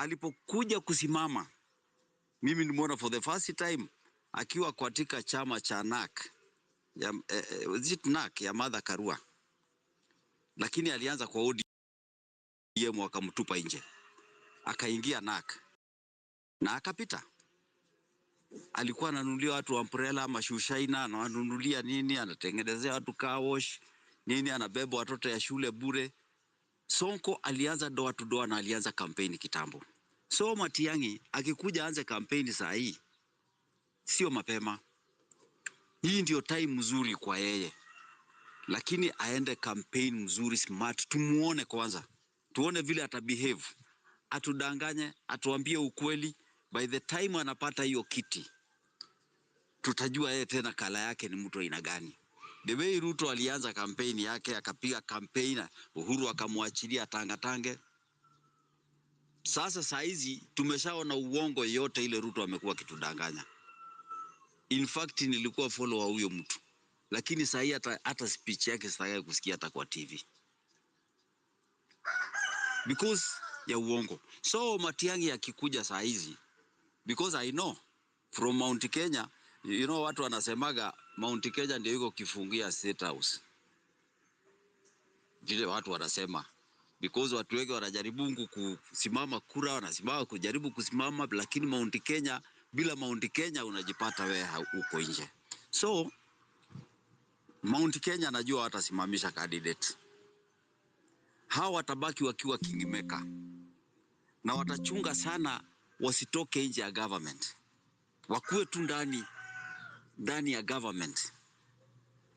alipokuja kusimama, mimi nimeona for the first time akiwa katika chama cha NAK ya NAK ya Martha Karua, lakini alianza kwa ODM wakamtupa nje, akaingia NAK na akapita. Alikuwa ananunulia watu umbrella, mashushaina, ananunulia nini, anatengenezea watu car wash nini, anabeba watoto ya shule bure. Sonko alianza door to door na alianza kampeni kitambo. So Matiangi akikuja anze kampeni saa hii sio mapema. Hii ndio time mzuri kwa yeye. Lakini aende kampeni mzuri smart, tumuone kwanza. Tuone vile atabehave. Atudanganye, atuambie ukweli. By the time anapata hiyo kiti, tutajua yeye tena kala yake ni mtu aina gani. The way Ruto alianza kampeni yake, akapiga kampeni, Uhuru akamwachilia tangatange. Sasa saizi tumeshaona uongo yote ile Ruto amekuwa kitudanganya. In fact nilikuwa follower huyo mtu. Lakini sahi hata speech yake sitaki kusikia hata kwa TV. Because ya uongo. So Matiangi akikuja saa hizi, because I know from Mount Kenya, you know watu wanasemaga Mount Kenya ndio iko kifungia State House. Vile watu wanasema. Because watu wengi wanajaribu kusimama kura, wanasimama kujaribu kusimama, lakini Mount Kenya, bila Mount Kenya unajipata wewe uko nje. So Mount Kenya najua watasimamisha candidate. Hawa watabaki wakiwa kingmaker. Na watachunga sana wasitoke nje ya government. Wakuwe tu ndani ya government.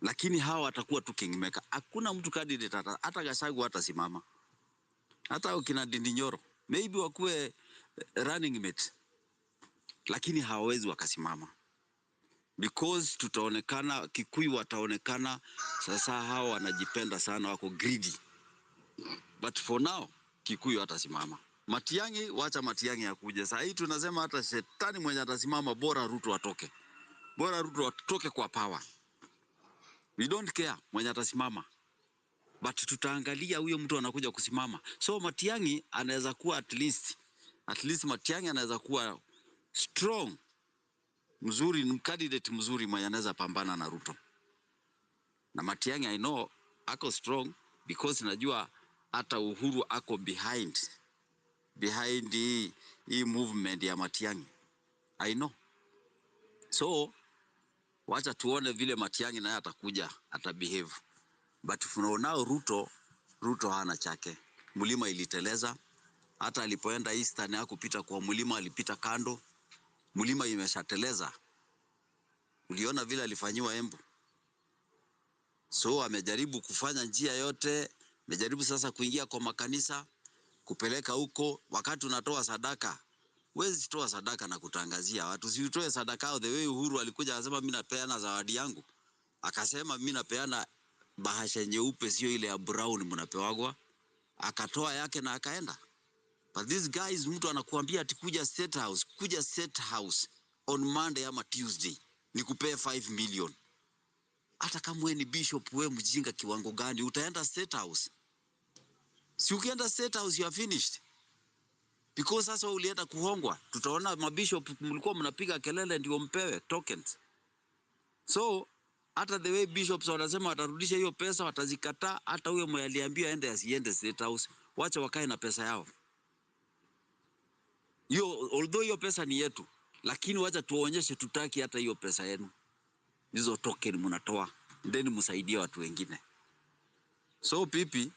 Lakini hawa watakuwa tu kingmaker. Hakuna mtu candidate hata Gachagua hatasimama. Hata ukina Nyoro maybe wakuwe running mate. Lakini hawawezi wakasimama. Because tutaonekana, Kikuyu wataonekana sasa hawa wanajipenda sana, wako greedy. But for now Kikuyu hatasimama. Matiangi, wacha Matiangi akuje. Sasa hii tunasema hata shetani mwenye atasimama bora Ruto atoke. Bora Ruto atoke kwa power. We don't care mwenye atasimama. But tutaangalia huyo mtu anakuja kusimama. So Matiangi anaweza kuwa at least Matiangi anaweza kuwa strong, mzuri, ni candidate mzuri mwenye anaweza pambana na Ruto. Na Matiangi I know ako strong because najua hata Uhuru ako behind hii movement ya Matiangi. I know. So wacha tuone vile Matiangi naye atakuja, atabehave. But for now Ruto hana chake. Mlima iliteleza. Hata alipoenda Eastern hakupita kwa mlima, alipita kando. Mlima imeshateleza. Uliona vile alifanywa Embu. So amejaribu kufanya njia yote, amejaribu sasa kuingia kwa makanisa, kupeleka huko. Wakati unatoa sadaka, wezi toa sadaka na kutangazia watu. Si utoe sadaka the way Uhuru alikuja akasema mimi napeana zawadi yangu. Akasema mimi napeana bahasha nyeupe sio ile ya brown mnapewagwa. Akatoa yake na akaenda. But these guys mtu anakuambia ati kuja State House on Monday ama Tuesday nikupee 5 million. Hata kama wewe ni bishop, wewe mjinga kiwango gani, utaenda State House? Si ukienda State House you are finished. Because sasa ulienda kuhongwa. Tutaona mabishop mlikuwa mnapiga kelele ndio mpewe tokens. So hata the way bishops wanasema watarudisha hiyo pesa, watazikataa. Hata huyo mwenye aliambia aende asiende State House, wacha wakae na pesa yao. Although hiyo pesa ni yetu, lakini wacha tuonyeshe tutaki hata hiyo pesa yenu. Hizo token mnatoa, then msaidie watu wengine. So pipi,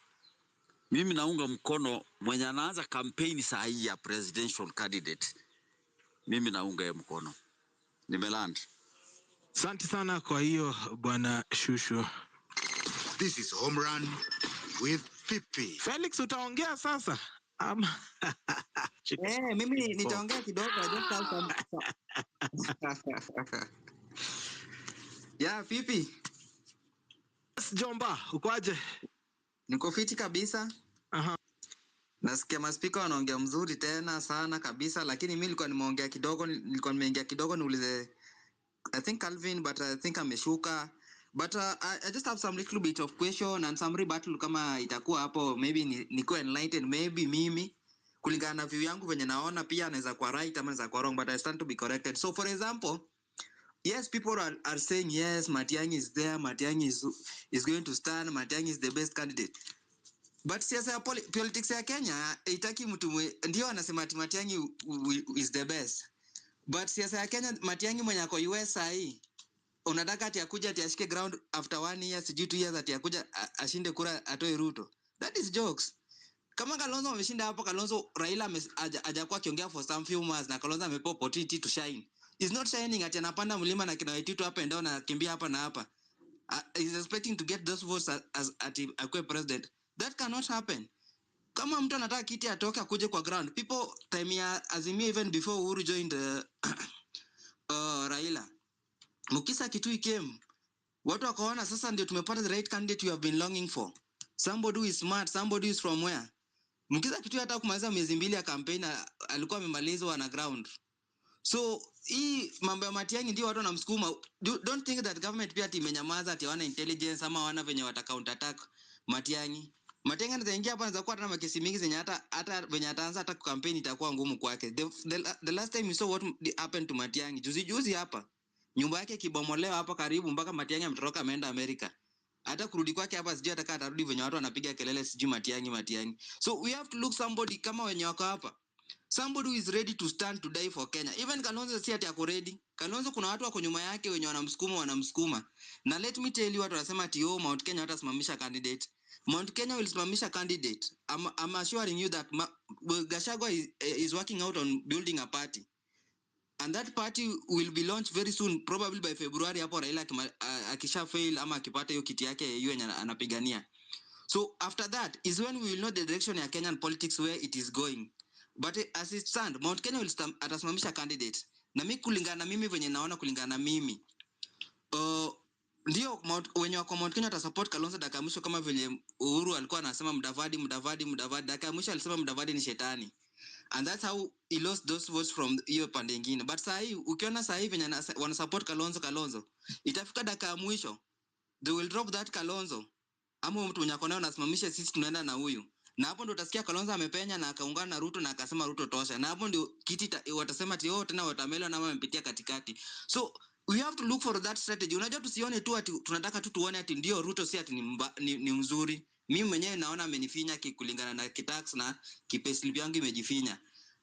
mimi naunga mkono mwenye anaanza kampeni saa hii ya presidential candidate. Mimi naunga yeye mkono. Nimeland. Asante sana kwa hiyo bwana Shushu. This is home run with Pipi. Felix utaongea sasa? Mimi nitaongea kidogo ya Pipi. Jomba, ukoaje? Niko fiti kabisa. Nasikia maspika wanaongea mzuri tena sana kabisa, lakini mimi nilikuwa nimeingia kidogo niulize I think Calvin, but I think ameshuka. But I just have some little bit of question and some rebuttal kama itakuwa hapo, maybe niko enlightened, maybe mimi kulingana na view yangu venye naona, pia anaweza kuwa right ama anaweza kuwa wrong, but I stand to be corrected. So for example, yes, people are saying yes, Matiangi is there, Matiangi is going to stand, Matiangi is the best candidate. But siasa ya politics ya Kenya itaki mtu ndio anasema ati Matiangi is the best. But siasa ya Kenya, Matiangi mwenye ako US hii, unataka ati akuja ati ashike ground after 1 year, sijui 2 years ati akuja ashinde kura atoe Ruto. That is jokes. Kama Kalonzo ameshinda hapo, Kalonzo Raila hajakuwa akiongea for some few months na Kalonzo amepewa opportunity to shine. He's not shining ati anapanda mlima na kina Waititu hapa and down na kimbia hapa na hapa. He's expecting to get those votes as ati akue president. That cannot happen. Kama mtu anataka kiti atoke akuje kwa ground. People time ya Azimio even before Uhuru joined Raila. Mukisa Kitui came. Watu wakaona sasa ndio tumepata the right candidate you have been longing for. Somebody who is smart, somebody who is from where? Mukisa Kitui hata kumaliza miezi 2 ya campaign alikuwa amemalizwa na ground. So hii mambo ya Matiangi ndio watu wanamsukuma. Don't think that government pia imenyamaza ati hawana intelligence ama hawana venye wata counter attack Matiangi. Matiangi anaingia hapa anaanza kuwa na makesi mingi zenye hata venye ataanza hata campaign itakuwa ngumu kwake. The last time you saw what happened to Matiangi, juzi hapa nyumba yake kibomolewa hapa karibu, mpaka Matiangi ametoroka ameenda America. Hata kurudi kwake hapa sijui ataka atarudi venye watu wanapiga kelele sijui Matiangi. So we have to look somebody kama wenye wako hapa, somebody who is ready to stand to die for Kenya. Even Kalonzo si ati ako ready. Kalonzo kuna watu wako nyuma yake wenye wanamsukuma. Na let me tell you, watu wanasema ati Mount Kenya watasimamisha candidate. Mount Kenya will simamisha candidate. I'm assuring you that Gachagua is working out on building a party. And that party will be launched very soon, probably by February hapo Raila akisha fail ama akipata hiyo kiti yake hiyo anapigania. So after that is when we will know the direction ya Kenyan politics where it is going. But as it stand, Mount Kenya will atasimamisha candidate. Na mimi kulingana mimi venye naona kulingana mimi. Ndio wenye wako Mount Kenya atasupport Kalonzo dakika mwisho kama venye Uhuru alikuwa anasema Mudavadi. Dakika mwisho alisema Mudavadi ni shetani. And that's how he lost those votes from hiyo pande nyingine. But sasa hii ukiona sasa hivi venye wana support Kalonzo, itafika dakika mwisho they will drop that Kalonzo. Ama mtu mwenye ako nayo nasimamisha sisi tunaenda na huyu. Na hapo ndo utasikia Kalonzo amepenya na akaungana na Ruto na akasema Ruto tosha. Na hapo ndio kiti watasema ati tena watamelo na wamepitia katikati. So we have to look for that strategy. Unajua tusione tu ati tunataka tu tuone ati ndio Ruto si ati ni mzuri. Mimi mwenyewe naona amenifinya kulingana na kitax na kipayslip yangu imejifinya.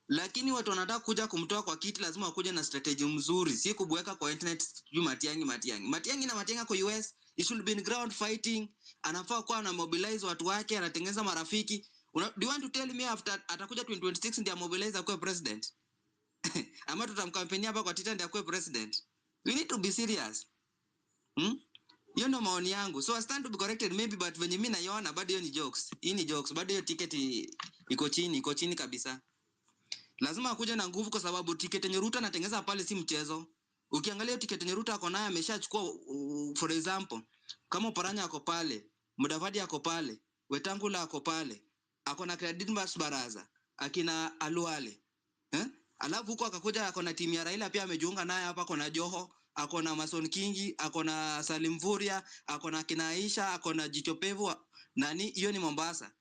Lakini watu wanataka kuja kumtoa kwa kiti, lazima wakuje na strategy mzuri. Si kubweka kwa internet Matiangi. Matiangi kwa US, it should be in ground fighting. Anafaa kuwa na mobilize watu wake, anatengeneza marafiki. Do you want to tell me after atakuja 2026 ndio mobilize akue president? Ama tutamkampenia hapa kwa Twitter ndio akue president? We need to be serious. Hiyo ndo maoni yangu. So I stand to be corrected maybe, but when mimi naiona bado hiyo ni jokes. Hii ni jokes. Bado hiyo ticket iko chini kabisa. Lazima akuje na nguvu kwa sababu ticket yenye Ruto anatengeneza pale si mchezo. Ukiangalia ticket yenye Ruto ako nayo ameshachukua, for example, kama Oparanya ako pale, Mudavadi ako pale, Wetangula ako pale, ako na Credit Baraza, akina Aluale. Alafu huko akakuja ako na timu ya Raila pia amejiunga naye hapa, ako na Joho, ako na Mason Kingi, ako na Salim Vuria, ako na kina Aisha, ako na Jichopevu, nani hiyo ni Mombasa.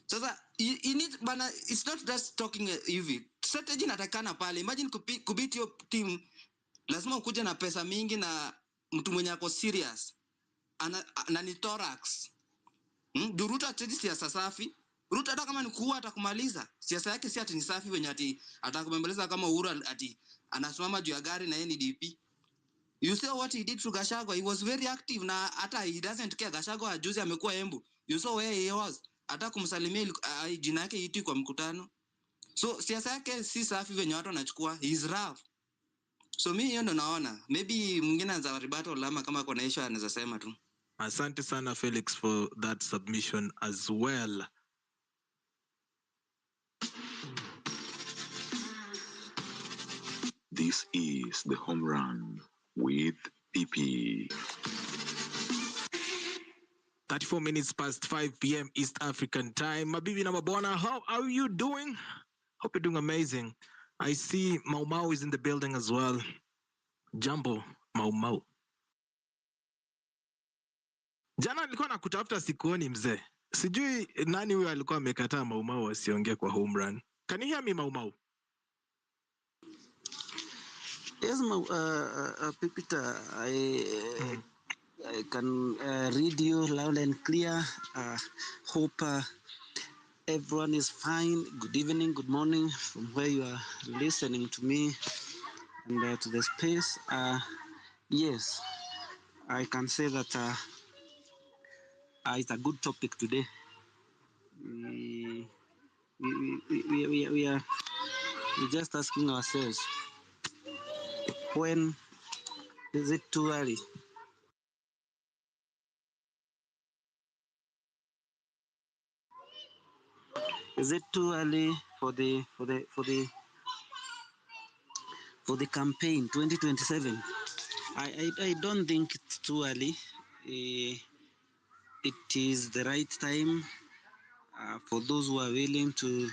Sasa you need bana, it's not just talking hivi. Strategy inatakana pale. Imagine kubiti hiyo team, lazima ukuje na pesa mingi na mtu mwenye ako serious. Na ni thorax. Ruto ati siasa safi. Ruto hata kama ni kuua atakumaliza. Siasa yake si ati ni safi wenye ati atakumembeleza kama Uhuru ati anasimama juu ya gari na NDP. You saw what he did to Gachagua. He was very active na hata he doesn't care. Gachagua juzi amekuwa Embu. You saw where he was. Hata kumsalimia jina yake iti kwa mkutano. So siasa yake si safi venye watu wanachukua. He is rough. So mimi hiyo ndo naona. Maybe mwingine anza ribato lama kama kuna issue anaweza sema tu. Asante sana Felix for that submission as well. This is the home run with PP. 34 minutes past 5 p.m. East African time. Mabibi na mabwana, how are you doing? Hope you're doing amazing. I see Mau is in the building as well. Jambo, Mau. Jana nilikuwa nakutafuta sikuoni mzee. Sijui nani huyo alikuwa amekataa Mau asiongee kwa home run. Can you hear me, Mau Mau? Yes, Peter, I can read you loud and clear. Hope everyone is fine. Good evening, good morning from where you are listening to me and to the space. Yes, I can say that it's a good topic today. We are just asking ourselves, when is it too early? Is it too early for the campaign 2027? I don't think it's too early. It is the right time for those who are willing to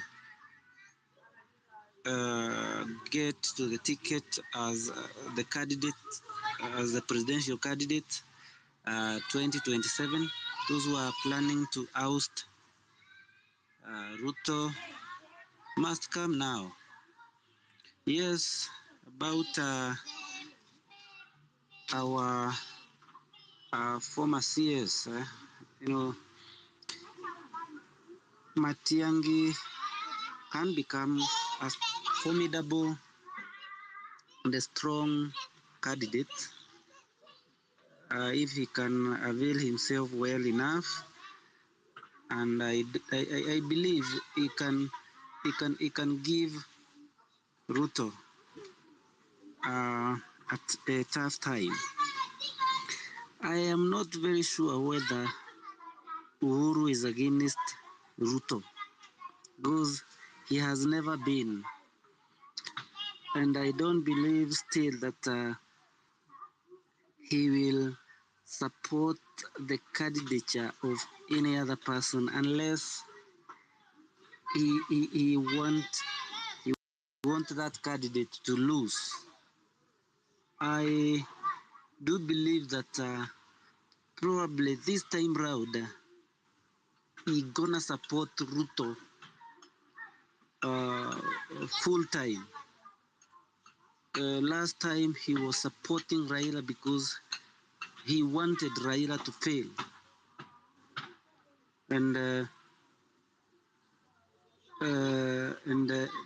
get to the ticket as the candidate, as the presidential candidate 2027. Those who are planning to oust Ruto must come now. Yes, about our former CS, Matiangi can become a formidable and a strong candidate if he can avail himself well enough, and I believe he can give Ruto at a tough time. I am not very sure whether Uhuru is against Ruto, because he has never been, and I don't believe still that he will support the candidature of any other person unless he want that candidate to lose. I do believe that probably this time round he gonna support Ruto full time. Last time he was supporting Raila because he wanted Raila to fail, and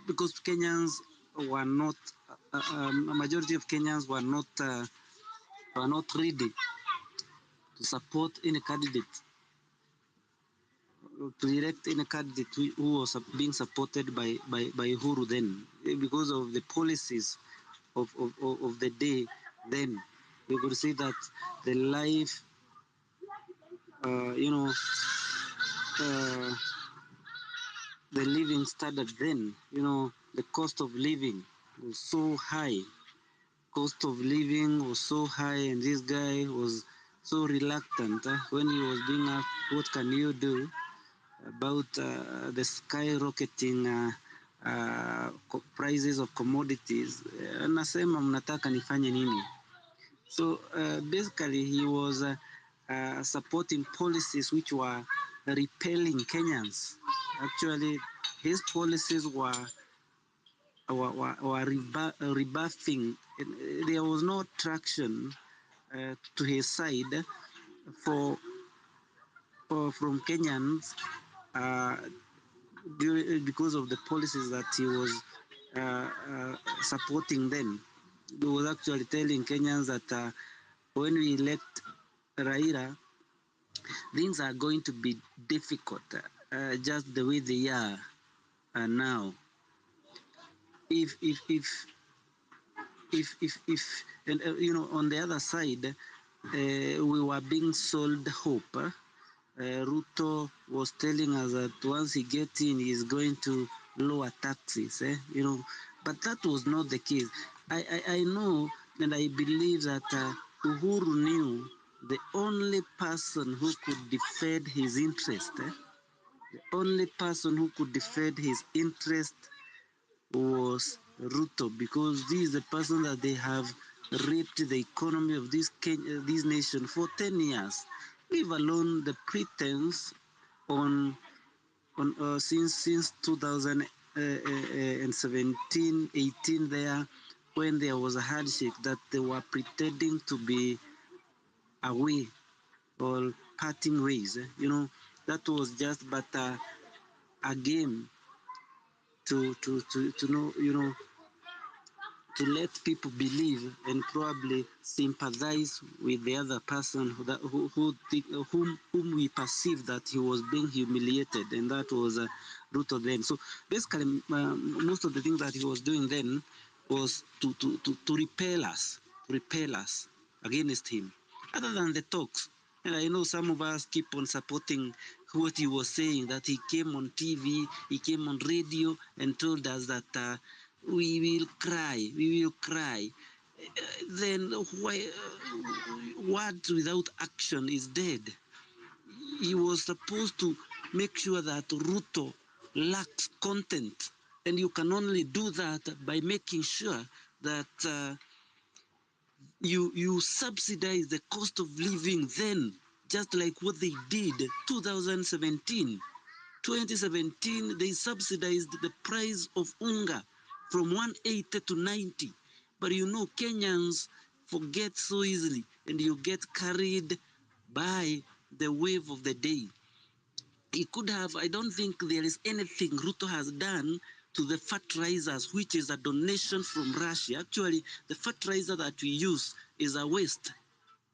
because Kenyans were not, a majority of Kenyans were not ready to support any candidate, to elect any candidate who was being supported by Uhuru then, because of the policies of the day then. You could see that the life, the living standard then, the cost of living was so high. Cost of living was so high, and this guy was so reluctant when he was being asked, what can you do about the skyrocketing prices of commodities? Nasema mnataka nifanye nini? So basically he was supporting policies which were repelling Kenyans. Actually, his policies were rebuffing. There was no traction to his side from Kenyans because of the policies that he was supporting then. He was actually telling Kenyans that when we elect Raila, things are going to be difficult, just the way they are now. If and on the other side, we were being sold hope. Ruto was telling us that once he gets in, he's going to lower taxes. But that was not the case. I know and I believe that Uhuru knew the only person who could defend his interest, the only person who could defend his interest was Ruto, because this is the person that they have raped the economy of this nation for 10 years. Leave alone the pretense on since 2000 and 17, 18 there, when there was a handshake, that they were pretending to be away or parting ways. That was just but a game to know, to let people believe and probably sympathize with the other person whom we perceive that he was being humiliated, and that was Ruto then. So basically, most of the things that he was doing then was to repel us against him. Other than the talks, and I know some of us keep on supporting what he was saying, that he came on TV, he came on radio and told us that we will cry. Then why, words without action is dead. He was supposed to make sure that Ruto lacks content. And you can only do that by making sure that you subsidize the cost of living then, just like what they did 2017. 2017, they subsidized the price of unga from 180 to 90. But Kenyans forget so easily, and you get carried by the wave of the day. He could have, I don't think there is anything Ruto has done to the fertilizers, which is a donation from Russia. Actually, the fertilizer that we use is a waste.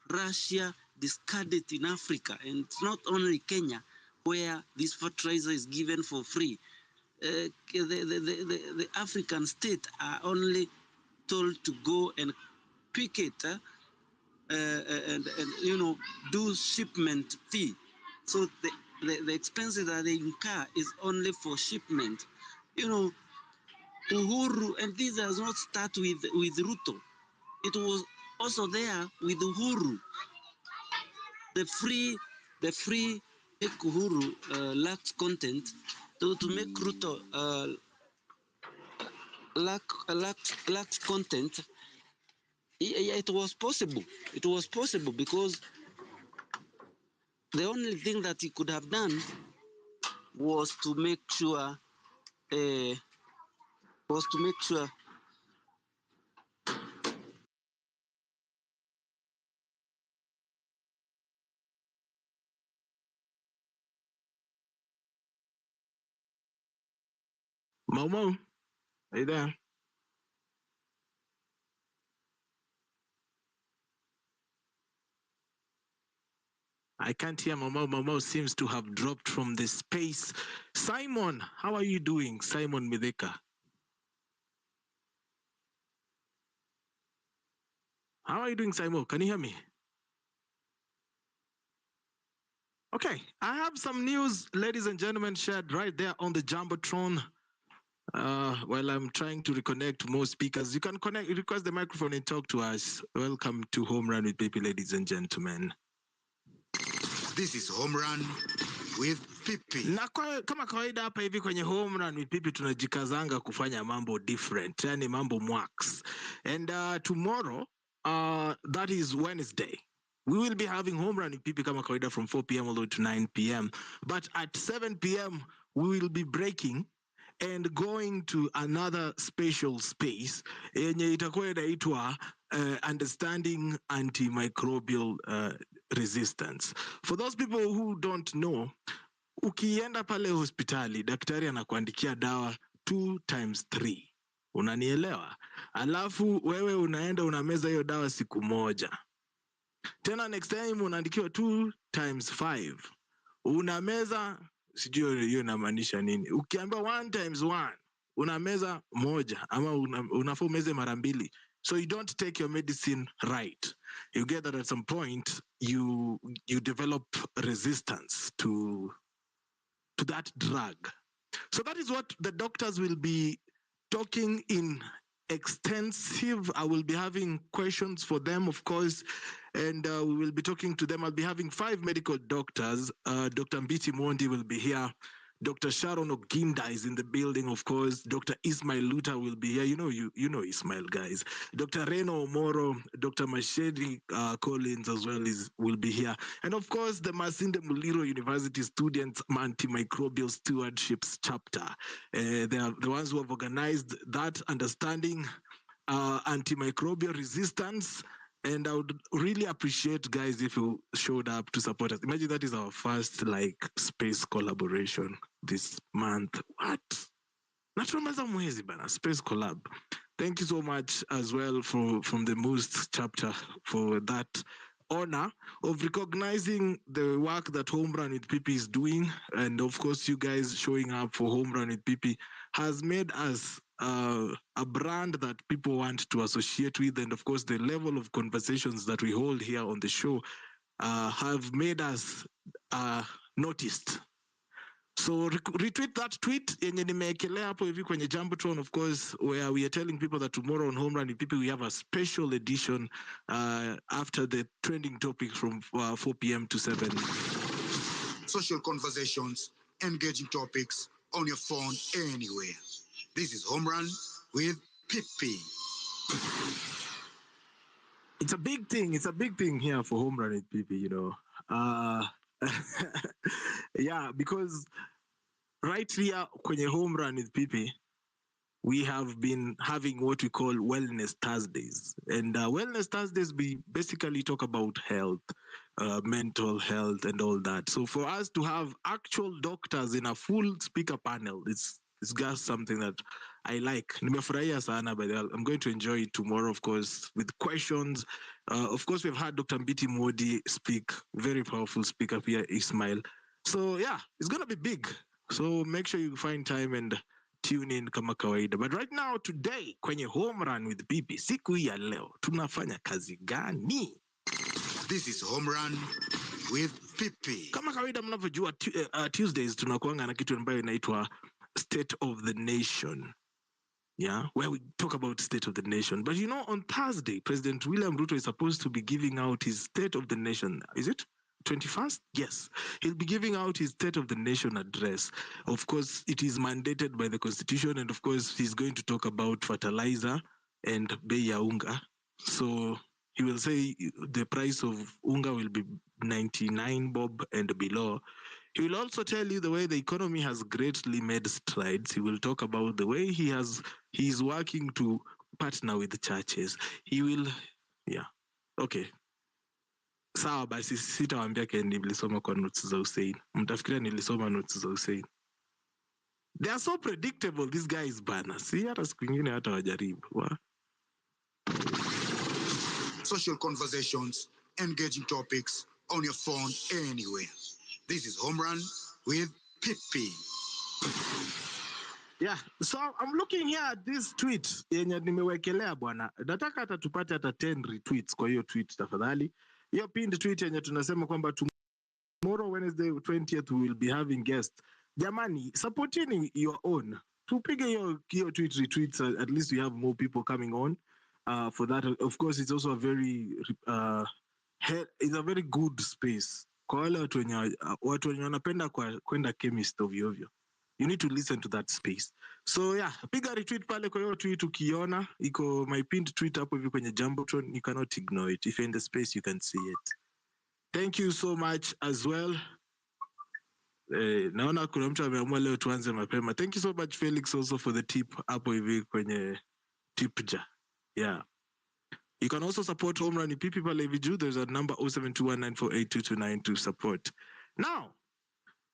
Russia discarded in Africa, and it's not only Kenya where this fertilizer is given for free. The African states are only told to go and pick it and do shipment fee. So the expenses that they incur is only for shipment. Uhuru, and this does not start with Ruto. It was also there with Uhuru. The free make Uhuru lacks content, to make Ruto lacks content. It was possible. It was possible because the only thing that he could have done was to make sure Momo, are you there? I can't hear Momo. Momo seems to have dropped from the space. Simon, how are you doing? Simon Mideka. How are you doing, Simon? Can you hear me? Okay, I have some news, ladies and gentlemen, shared right there on the Jumbotron. While I'm trying to reconnect more speakers, you can request the microphone and talk to us. Welcome to Home Run with Pipi, ladies and gentlemen. This is Home Run with Pipi. Na kama kawaida hapa hivi kwenye Home Run with Pipi tunajikazanga kufanya mambo different, yani mambo mwax. And tomorrow, that is Wednesday, we will be having Home Run with Pipi kama kawaida from 4 p.m. all the way to 9 p.m. But at 7 p.m. we will be breaking and going to another special space yenye itakuwa inaitwa understanding antimicrobial resistance. For those people who don't know, ukienda pale hospitali daktari anakuandikia dawa 2 times 3. Unanielewa? Alafu wewe unaenda unameza hiyo dawa siku moja. Tena next time unaandikiwa 2 times 5. Unameza, sijui hiyo inamaanisha nini. Ukiambiwa 1 times 1, unameza moja ama unafaa umeze mara mbili. So you don't take your medicine right. You get that at some point you develop resistance to that drug. So that is what the doctors will be talking in extensive. I will be having questions for them, of course, and we will be talking to them. I'll be having 5 medical doctors. Dr. Mbiti Mondi will be here Dr. Sharon Oginda is in the building, of course. Dr. Ismail Luta will be here. You know Ismail, guys. Dr. Reno Omoro, Dr. Mashedi Collins as well will be here. And of course, the Masinde Muliro University Students Antimicrobial Stewardships chapter. They are the ones who have organized that, understanding antimicrobial resistance. And I would really appreciate, guys, if you showed up to support us. Imagine that is our first space collaboration this month. What? Natumaza mwezi bana, space collab. Thank you so much as well from the MUST chapter for that honor of recognizing the work that Home Run with PP is doing. And of course, you guys showing up for Home Run with PP has made us a brand that people want to associate with. And of course, the level of conversations that we hold here on the show have made us noticed. So retweet that tweet yenye nimeekelea hapo hivi kwenye Jumbotron, of course, where we are telling people that tomorrow on Home Run with People we have a special edition after the trending topics from 4 p.m. to 7. Social conversations, engaging topics on your phone anywhere. This is Home Run with Pippy. It's a big thing. It's a big thing here for Home Run with Pippy, you know. Yeah, because right here kwenye Home Run with Pippy, we have been having what we call Wellness Thursdays. And Wellness Thursdays, we basically talk about health, mental health and all that. So for us to have actual doctors in a full speaker panel, it's just something that I like. Nimefurahia sana, but I'm going to enjoy it tomorrow, of course, with questions. Of course, we've had Dr. Mbiti Modi speak, very powerful speaker here, Ismail. So yeah, it's going to be big. So make sure you find time and tune in kama kawaida. But right now, today, kwenye Home Run with Pippy, siku ya leo, tunafanya kazi gani? This is Home Run with Pippy. Kama kawaida mnavyojua, Tuesdays tunakuanga na kitu ambayo inaitwa State of the Nation. Yeah, where we talk about State of the Nation. But you know, on Thursday, President William Ruto is supposed to be giving out his State of the Nation. Is it 21st? Yes. He'll be giving out his State of the Nation address. Of course, it is mandated by the Constitution. And of course, he's going to talk about fertilizer and bei ya unga. So he will say the price of unga will be 99 bob and below. He will also tell you the way the economy has greatly made strides. He will talk about the way he's working to partner with the churches. He will, yeah, okay. Sawa basi, sitawaambia ke nilisoma kwa notes za Hussein. Mtafikiria nilisoma notes za Hussein. They are so predictable, these guys bana. Si hata siku nyingine hata wajaribu. Social conversations, engaging topics on your phone anywhere. This is Home Run with Pippy. Yeah, so I'm looking here at this tweet yenye nimewekelea bwana. Nataka hata tupate hata 10 retweets kwa hiyo tweet tafadhali. Hiyo pinned tweet yenye tunasema kwamba tomorrow Wednesday 20th we will be having guests. Jamani, supporting your own. Tupige hiyo tweet retweets, at least we have more people coming on. For that, of course, it's also a very good space. Kwa wale watu wenye wanapenda kwenda chemist ovyo ovyo. You need to listen to that space. So yeah, piga retweet pale kwa hiyo tweet ukiona. Iko my pinned tweet hapo hivi kwenye Jumbotron. You cannot ignore it. If you're in the space, you can see it. Thank you so much as well. Naona kuna mtu ameamua leo tuanze mapema. Thank you so much Felix also for the tip hapo hivi kwenye tipja. Yeah. You can also support Home Run with Pippy pale hivi juu. There's a number 0721948229 to support. Now,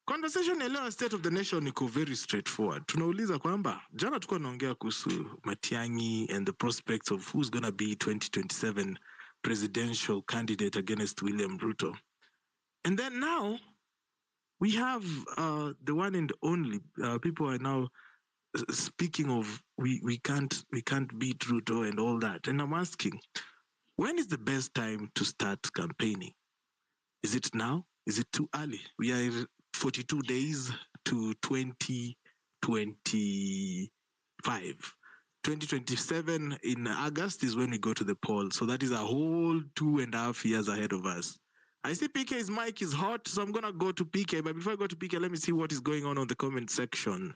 conversation ya leo State of the Nation iko very straightforward. Tunauliza kwamba jana tulikuwa tunaongea kuhusu Matiangi and the prospects of who's going to be 2027 presidential candidate against William Ruto. And then now we have the one and only people are now speaking of we can't beat Ruto and all that. And I'm asking, when is the best time to start campaigning? Is it now? Is it too early? We are 42 days to 2025. 2027 in August is when we go to the poll. So that is a whole 2.5 years ahead of us. I see PK's mic is hot, so I'm gonna go to PK. But before I go to PK, let me see what is going on the comment section.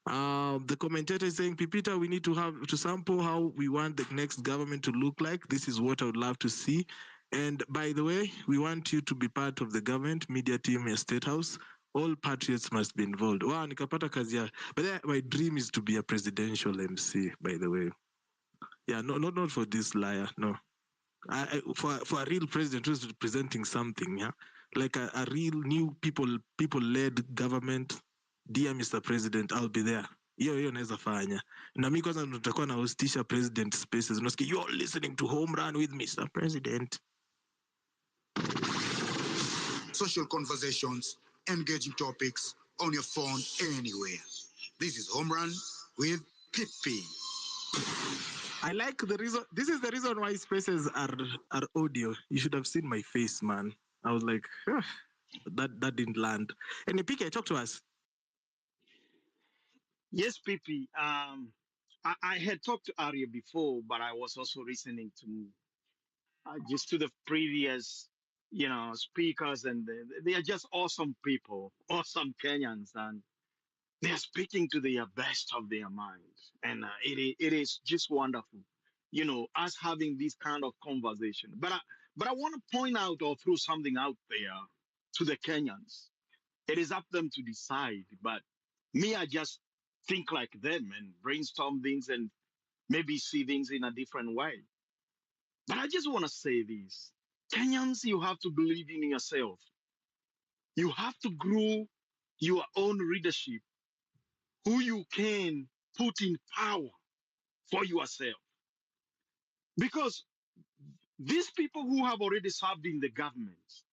The commentator is saying, Pipita, we need to sample how we want the next government to look like. This is what I would love to see. And by the way, we want you to be part of the government, media team, and State House. All patriots must be involved. Wow, nikapata kazi ya. But my dream is to be a presidential MC, by the way. Yeah, no, not for this liar, no. For a real president who's representing something, yeah, like a real new people-led government. Dear Mr. President, I'll be there. Hiyo naweza fanya. Na mimi kwanza nitakuwa na hostisha president spaces. Unasikia, you're listening to Home Run with Mr. President. Social conversations, engaging topics on your phone anywhere. This is Home Run with Pipi. I like the reason. This is the reason why spaces are audio. You should have seen my face, man. I was like, that didn't land. And PK, talk to us. Yes, Pipi. I had talked to Arya before, but I was also listening to just to the previous, speakers, and they are just awesome people, awesome Kenyans, and they are speaking to the best of their minds, and it is just wonderful, us having this kind of conversation. But I want to point out or throw something out there to the Kenyans. It is up to them to decide, but me, I just think like them and brainstorm things and maybe see things in a different way. But I just want to say this. Kenyans, you have to believe in yourself. You have to grow your own leadership, who you can put in power for yourself. Because these people who have already served in the government,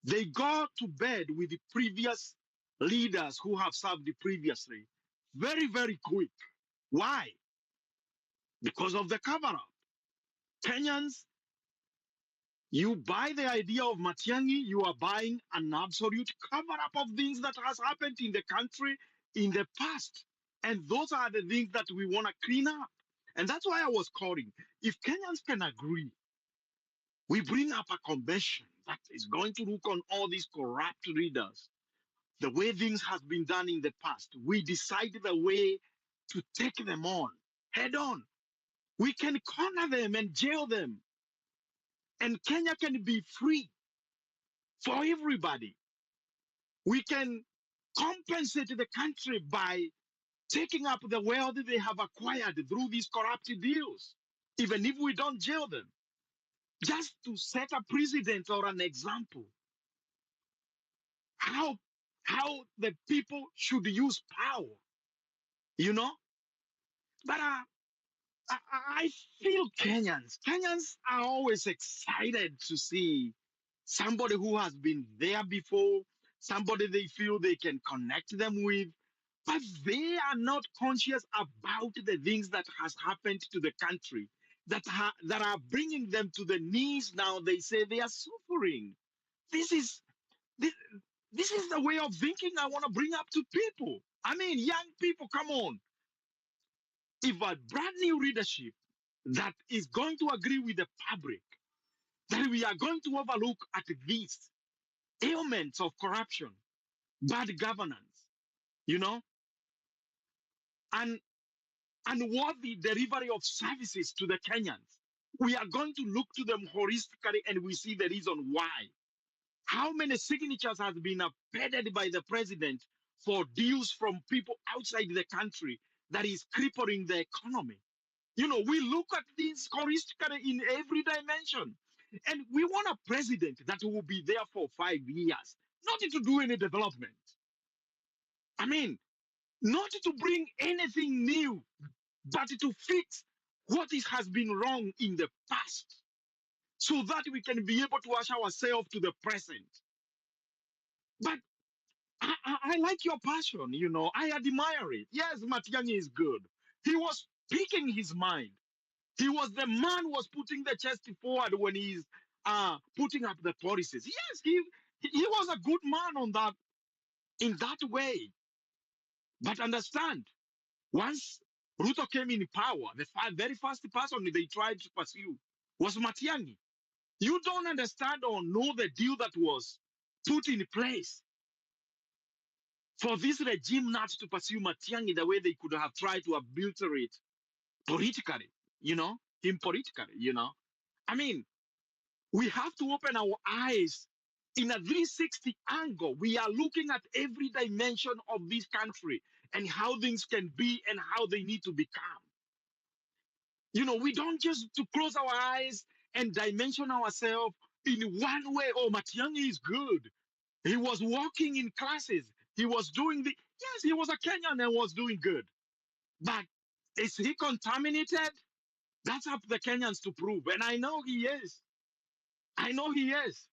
they go to bed with the previous leaders who have served previously very, very quick. Why? Because of the cover-up. Kenyans, you buy the idea of Matiangi, you are buying an absolute cover-up of things that has happened in the country in the past. And those are the things that we want to clean up. And that's why I was calling. If Kenyans can agree, we bring up a convention that is going to look on all these corrupt leaders, the way things has been done in the past. We decide the way to take them on, head on. We can corner them and jail them. And Kenya can be free for everybody. We can compensate the country by taking up the wealth they have acquired through these corrupt deals, even if we don't jail them. Just to set a precedent or an example. How the people should use power, But I feel Kenyans are always excited to see somebody who has been there before, somebody they feel they can connect them with, but they are not conscious about the things that has happened to the country that are bringing them to the knees now. They say they are suffering. This is the way of thinking I want to bring up to people. I mean, young people, come on. If a brand new leadership that is going to agree with the public that we are going to overlook at these ailments of corruption, bad governance, and unworthy delivery of services to the Kenyans. We are going to look to them holistically and we see the reason why. How many signatures has been paid by the president for deals from people outside the country that is crippling the economy? We look at this holistically in every dimension. And we want a president that will be there for 5 years, not to do any development. I mean, not to bring anything new, but to fix what has been wrong in the past so that we can be able to wash ourselves to the present. But I like your passion, I admire it. Yes, Matiangi is good. He was speaking his mind. He was the man who was putting the chest forward when he's putting up the policies. Yes, he was a good man on that, in that way. But understand, once Ruto came in power, the very first person they tried to pursue was Matiangi. You don't understand or know the deal that was put in place for this regime not to pursue Matiangi the way they could have tried to obliterate politically, him politically. I mean, we have to open our eyes in a 360 angle. We are looking at every dimension of this country and how things can be and how they need to become. We don't just to close our eyes and dimension ourselves in one way. Oh, Matiangi is good. He was walking in classes. He was doing yes, he was a Kenyan and was doing good. But is he contaminated? That's up to the Kenyans to prove. And I know he is. I know he is.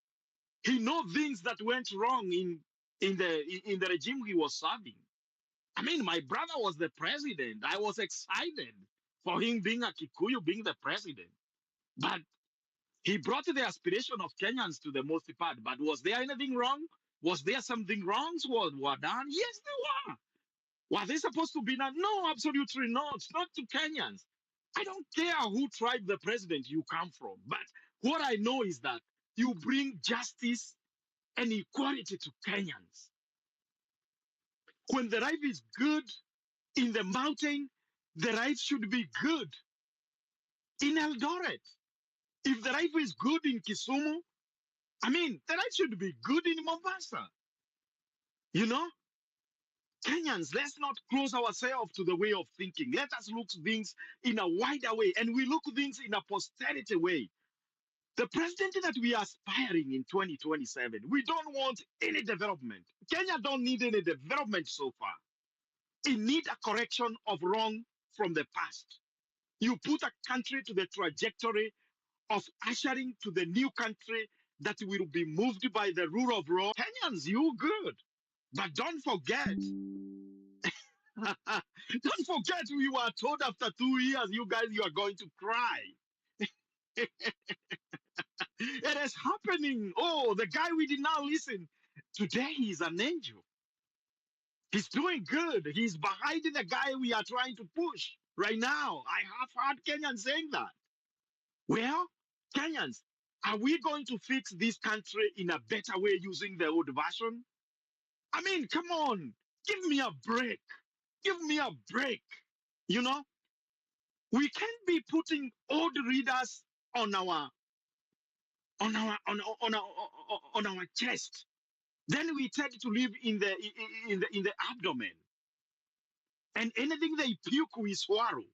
He knows things that went wrong in the regime he was serving. I mean, my brother was the president. I was excited for him being a Kikuyu, being the president. But he brought the aspiration of Kenyans to the most part. But was there anything wrong? Was there something wrong were done? Yes, there were. Were they supposed to be done? No, absolutely not. Not to Kenyans. I don't care who tribe the president you come from. But what I know is that you bring justice and equality to Kenyans. When the life is good in the mountain, the life should be good in Eldoret. If the life is good in Kisumu, I mean, the life should be good in Mombasa. Kenyans, let's not close ourselves to the way of thinking. Let us look things in a wider way, and we look things in a posterity way. The president that we are aspiring in 2027, we don't want any development. Kenya don't need any development so far. It needs a correction of wrong from the past. You put a country to the trajectory of ushering to the new country that will be moved by the rule of law. Kenyans, you good. But don't forget, don't forget we were told after 2 years, you are going to cry. It is happening. Oh, the guy we did not listen. Today he's an angel. He's doing good. He's behind the guy we are trying to push right now. I have heard Kenyans saying that. Well, Kenyans, are we going to fix this country in a better way using the old version? I mean, come on. Give me a break. Give me a break. We can't be putting old readers on our chest. Then we tend to live in the abdomen, and anything they puke we swallow.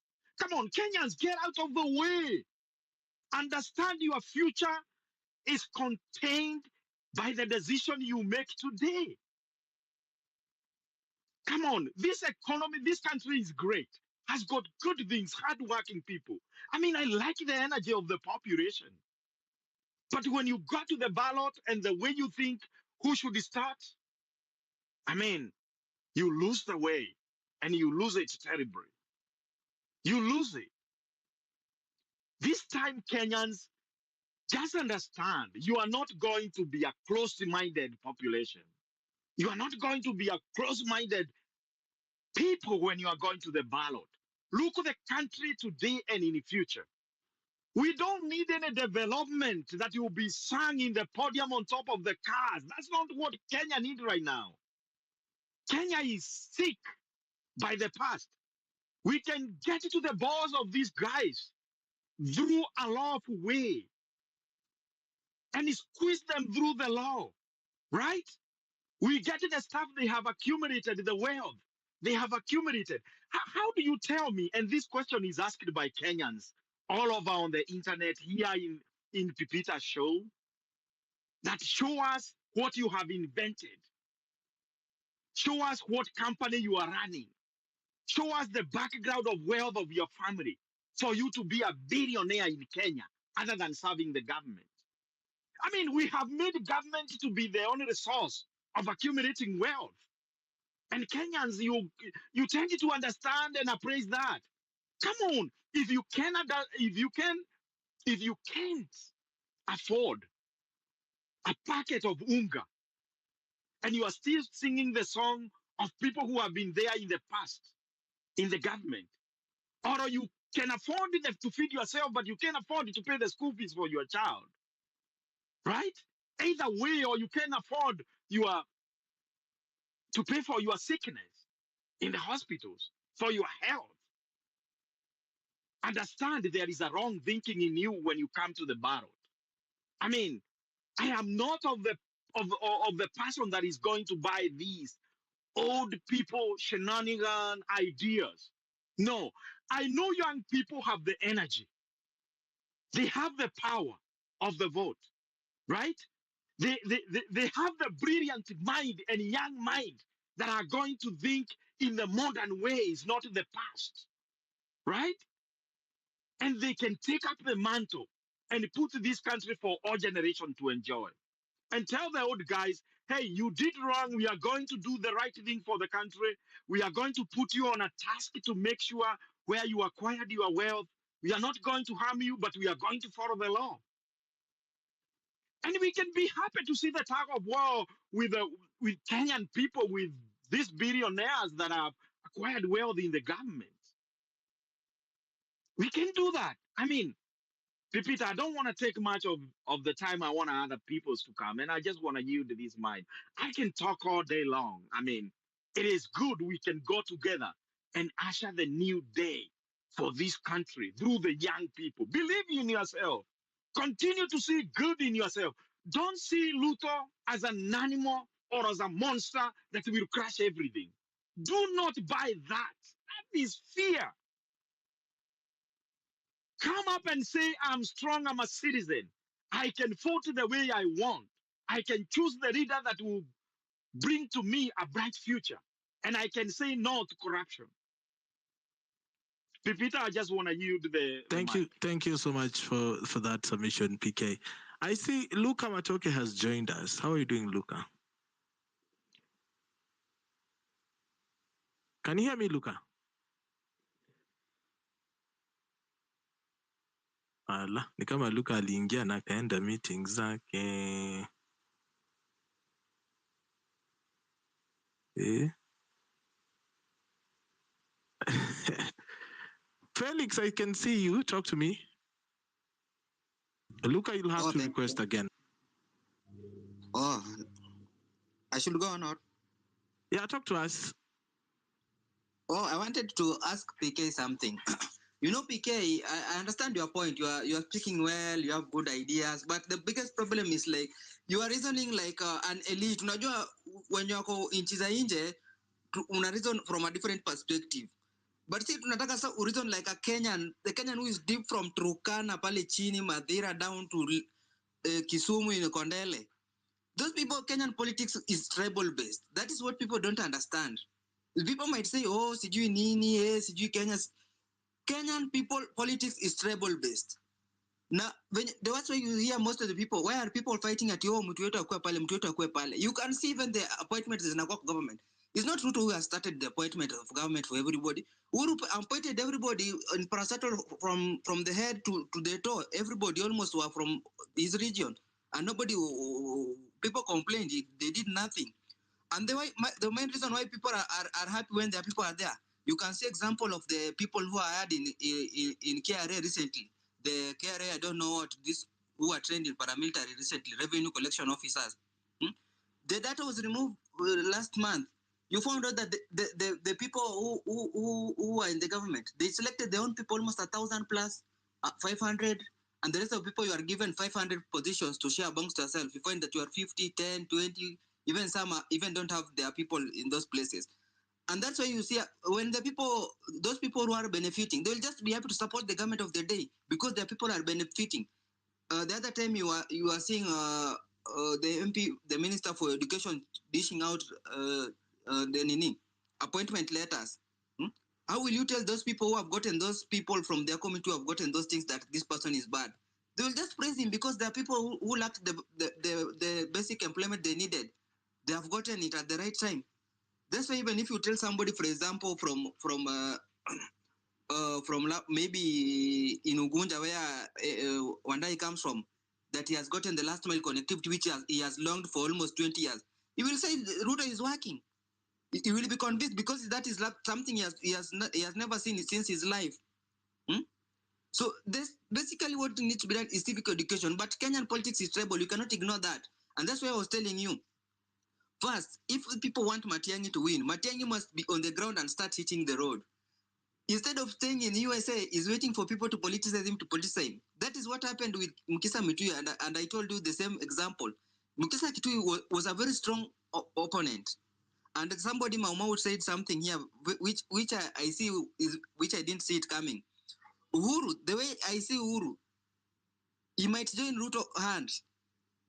Come on, Kenyans, get out of the way. Understand your future is contained by the decision you make today. Come on, this economy, this country is great, has got good things, hardworking people. I mean, I like the energy of the population. But when you go to the ballot and the way you think who should start, I mean, you lose the way, and you lose it terribly. You lose it. This time, Kenyans, just understand, you are not going to be a closed-minded population. You are not going to be a closed-minded people when you are going to the ballot. Look at the country today and in the future. We don't need any development that will be sung in the podium on top of the cars. That's not what Kenya needs right now. Kenya is sick by the past. We can get to the balls of these guys through a lawful way and squeeze them through the law, right? We get the stuff they have accumulated, the wealth they have accumulated. How do you tell me? And this question is asked by Kenyans all over on the internet, here in Pipita's show, that show us what you have invented. Show us what company you are running. Show us the background of wealth of your family for you to be a billionaire in Kenya other than serving the government. I mean, we have made government to be the only source of accumulating wealth. And Kenyans, you tend to understand and appraise that. Come on, if you can't afford a packet of unga, and you are still singing the song of people who have been there in the past in the government, or you can afford it to feed yourself, but you can't afford to pay the school fees for your child. right? Either way, or you can afford to pay for your sickness in the hospitals, for your health. Understand there is a wrong thinking in you when you come to the ballot. I mean, I am not of the person that is going to buy these old people shenanigan ideas. No, I know young people have the energy. They have the power of the vote, right? They have the brilliant mind and young mind that are going to think in the modern ways, not the past, right? And they can take up the mantle and put this country for all generations to enjoy. And tell the old guys, hey, you did wrong. We are going to do the right thing for the country. We are going to put you on a task to make sure where you acquired your wealth, we are not going to harm you, but we are going to follow the law. And we can be happy to see the tug of war with Kenyan people, with these billionaires that have acquired wealth in the government. We can do that. I mean, Peter, I don't want to take much of the time. I want other people's to come, and I just want to yield this mind. I can talk all day long. I mean, it is good we can go together and usher the new day for this country through the young people. Believe in yourself. Continue to see good in yourself. Don't see Luther as an animal or as a monster that will crush everything. Do not buy that. That is fear. Come up and say, I'm strong, I'm a citizen. I can vote the way I want. I can choose the leader that will bring to me a bright future. And I can say no to corruption. Peter, I just want to yield the mic. Thank you so much for that submission, PK. I see Luca Matoke has joined us. How are you doing, Luca? Can you hear me, Luca? Ala, ni kama Luca aliingia na kaenda meeting zake. Felix, I can see you. Talk to me. Luca, you'll have to request again. Oh, I should go or not? Yeah, talk to us. Oh, I wanted to ask PK something. You know, PK, I understand your point. You are speaking well. You have good ideas, but the biggest problem is like you are reasoning like an elite. Unajua, when you are inchi za nje, una reason from a different perspective. But see, tunataka sa reason like a Kenyan, the Kenyan who is deep from Turkana, pale chini, Madeira down to Kisumu in Kondele. Those people, Kenyan politics is tribal based. That is what people don't understand. People might say, oh, sijui nini, sijui Kenyan people politics is tribal based. Now, that's why you hear most of the people, why are people fighting at your mtu wetu akue pale? You can see even the appointments in the government. It's not Ruto who has started the appointment of government for everybody. Who appointed everybody in parastatal from the head to the toe. Everybody almost were from his region. And people complained, they did nothing. And the main reason why people are happy when their people are there, you can see example of the people who are hired in KRA recently. The KRA, I don't know what this, who are trained in paramilitary recently, revenue collection officers. The data was removed last month. You found out that the people who are in the government, they selected their own people, almost 1,000 plus, 500, and the rest of people you are given 500 positions to share amongst yourself. You find that you are 50, 10, 20, even some even don't have their people in those places. And that's why you see when those people who are benefiting, they'll just be happy to support the government of the day because their people are benefiting. The other time you are seeing the MP, the Minister for Education, dishing out the appointment letters. How will you tell those people who have gotten those people from their committee who have gotten those things that this person is bad? They will just praise him because there are people who lacked the basic employment they needed. They have gotten it at the right time. That's why even if you tell somebody, for example, from maybe in Ugunja where Wandai comes from, that he has gotten the last mile connectivity which he has longed for almost 20 years, he will say Ruto is working. He will be convinced because that is something he has never seen since his life. So this basically what needs to be done is civic education. But Kenyan politics is tribal. You cannot ignore that. And that's why I was telling you. First, if people want Matiangi to win, Matiangi must be on the ground and start hitting the road. Instead of staying in USA, is waiting for people to politicize him to politicize him. That is what happened with Mukisa Mitui, and I told you the same example. Mukisa Kitui was a very strong opponent. And somebody Maumau said something here, which I see is which I didn't see it coming. Uhuru, the way I see Uhuru, he might join Ruto hands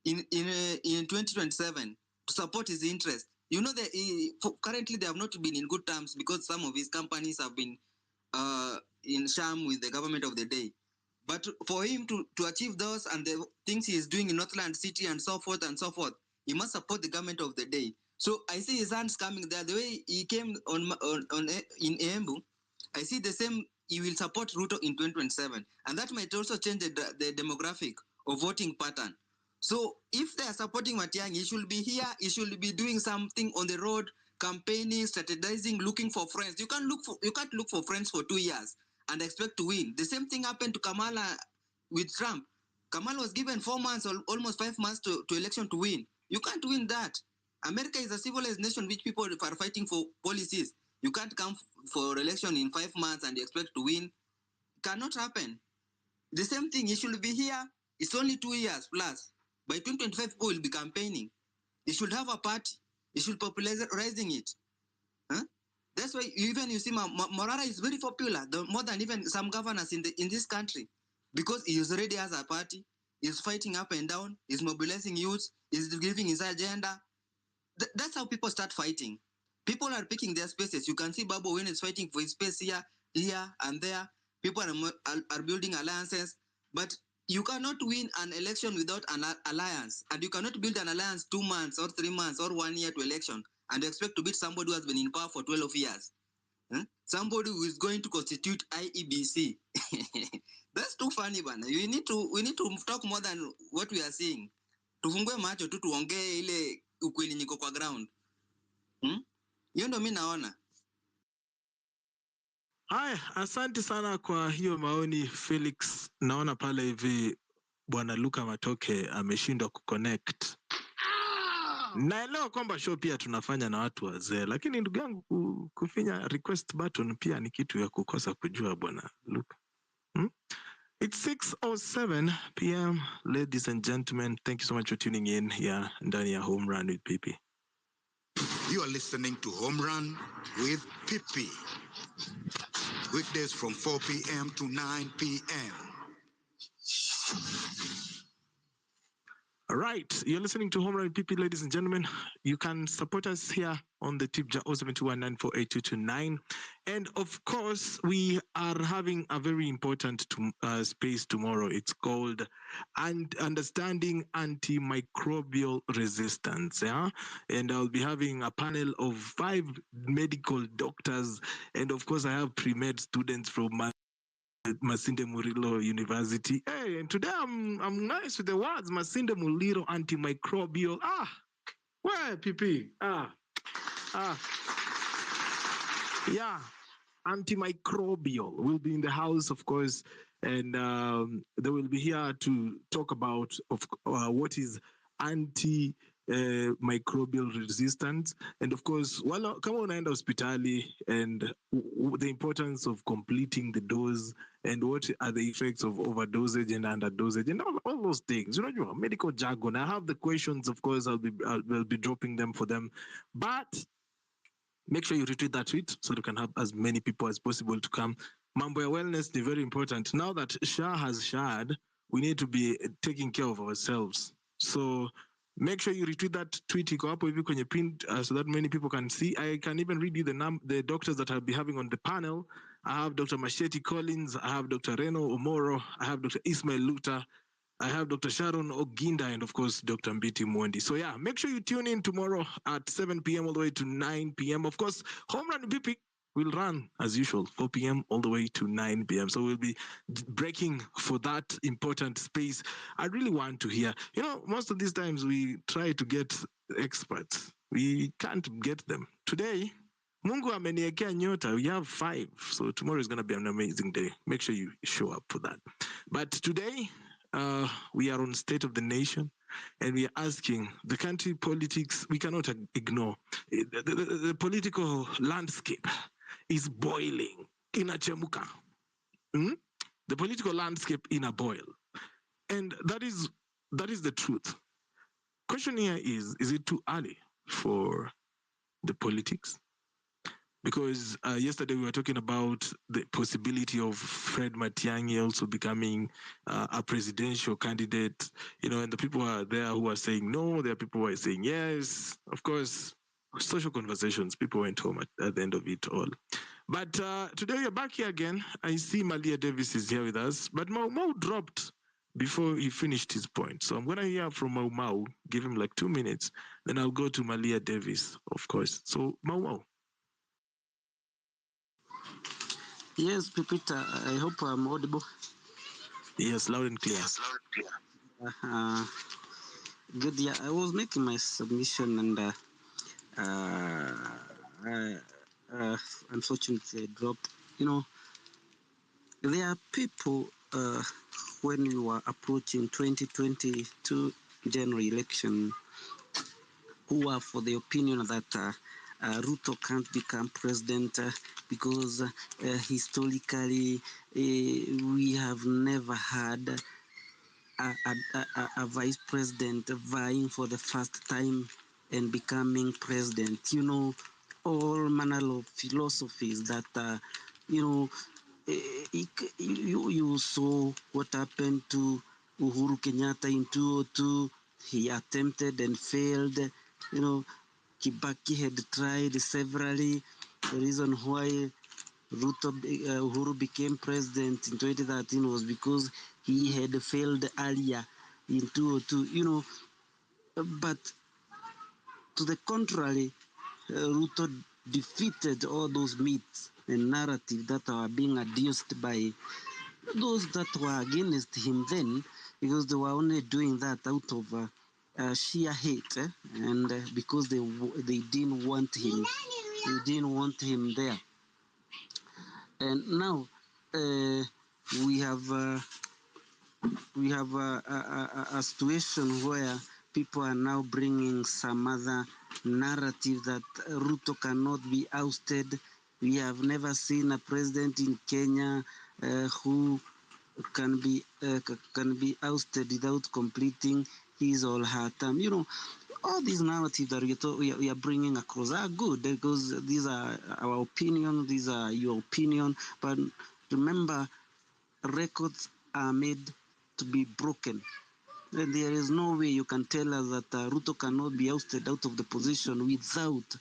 in 2027 to support his interest. You know that currently they have not been in good terms because some of his companies have been in sham with the government of the day. But for him to achieve those and the things he is doing in Northland City and so forth, he must support the government of the day. So I see his hands coming there. The way he came on in Embu, I see the same. He will support Ruto in 2027, and that might also change the demographic of voting pattern. So if they are supporting Matiangi, he should be here. He should be doing something on the road, campaigning, strategizing, looking for friends. You can't look for friends for 2 years and expect to win. The same thing happened to Kamala with Trump. Kamala was given 4 months or almost 5 months to election to win. You can't win that. America is a civilized nation which people are fighting for policies. You can't come for election in 5 months and expect to win. It cannot happen. The same thing, he should be here. It's only 2 years plus. By 2025, people will be campaigning. He should have a party. He should popularizing it. Huh? That's why even you see Morara is very popular, more than even some governors in this country, because he already has a party. He's fighting up and down. He's mobilizing youth. He's giving his agenda. That's how people start fighting. People are picking their spaces. You can see Babu when is fighting for his space here, and there. People are building alliances, but you cannot win an election without an alliance, and you cannot build an alliance 2 months or 3 months or 1 year to election and expect to beat somebody who has been in power for 12 years. Somebody who is going to constitute IEBC. That's too funny, bana. We need to talk more than what we are seeing. Tufungue macho tu tuongee ile ukweli niko kwa ground. Hiyo ndo mimi naona. Haya, asante sana kwa hiyo maoni Felix. Naona pale hivi Bwana Luka Matoke ameshindwa kuconnect. Naelewa kwamba show pia tunafanya na watu wazee, lakini ndugu yangu kufinya request button pia ni kitu ya kukosa kujua Bwana Luka. It's 6:07 p.m. Ladies and gentlemen, thank you so much for tuning in here ndani ya Home Run with Pipi. You are listening to Home Run with Pipi. Weekdays from 4 p.m. to 9 p.m. All right, you're listening to Home Run with Pipi, ladies and gentlemen. You can support us here on the tip 0721948229. And of course, we are having a very important space tomorrow. It's called Understanding Antimicrobial Resistance. Yeah? And I'll be having a panel of 5 medical doctors. And of course, I have pre-med students from Masinde Muliro University. Hey, and today I'm nice with the words. Masinde Muliro antimicrobial. Where PP? Yeah, antimicrobial will be in the house, of course, and they will be here to talk about what is microbial resistance, and of course, kama unaenda hospitali and the importance of completing the dose and what are the effects of overdosage and underdosage and all those things. You know, medical jargon. I have the questions, of course. I'll be dropping them for them, but make sure you retweet that tweet so you can have as many people as possible to come. Mambo ya wellness is very important. Now that Shah has shared, we need to be taking care of ourselves. So make sure you retweet that tweet. Iko hapo hivi kwenye pinned so that many people can see. I can even read you the doctors that I'll be having on the panel. I have Dr. Machete Collins. I have Dr. Reno Omoro. I have Dr. Ismail Luta. I have Dr. Sharon Oginda and, of course, Dr. Mbiti Mwendi. So, yeah, make sure you tune in tomorrow at 7 p.m. all the way to 9 p.m. Of course, Home Run BP will run, as usual, 4 p.m. all the way to 9 p.m. So we'll be breaking for that important space. I really want to hear. You know, most of these times we try to get experts. We can't get them. Today, Mungu ameniekea nyota. We have 5. So tomorrow is going to be an amazing day. Make sure you show up for that. But today, we are on State of the Nation, and we are asking the country politics. We cannot ignore. The political landscape is boiling. Inachemuka. The political landscape in a boil. And that is the truth. Question here is it too early for the politics? Because yesterday we were talking about the possibility of Fred Matiangi also becoming a presidential candidate, and the people are there who are saying no, there are people who are saying yes. Of course, social conversations, people went home at the end of it all. But today we are back here again. I see Malia Davis is here with us, but Mau dropped before he finished his point. So I'm going to hear from Mau, give him like 2 minutes, then I'll go to Malia Davis, of course. So Mau. Yes, Pipita, I hope I'm audible. Yes, loud and clear. Good, yeah. I was making my submission and unfortunately I dropped. There are people when we were approaching 2022 general election who are for the opinion that Ruto can't become president because historically we have never had a vice president vying for the first time and becoming president. All manner of philosophies that, you saw what happened to Uhuru Kenyatta in 2002. He attempted and failed. Kibaki had tried severally. The reason why Uhuru became president in 2013 was because he had failed earlier in 2002. But to the contrary, Ruto defeated all those myths and narratives that were being adduced by those that were against him then, because they were only doing that out of sheer hate, and because they didn't want him. They didn't want him there. And now we have a situation where people are now bringing some other narrative that Ruto cannot be ousted. We have never seen a president in Kenya who can be ousted without completing his or her term. All these narratives that we are bringing across are good because these are our opinion, these are your opinion. But remember, records are made to be broken. And there is no way you can tell us that Ruto cannot be ousted out of the position without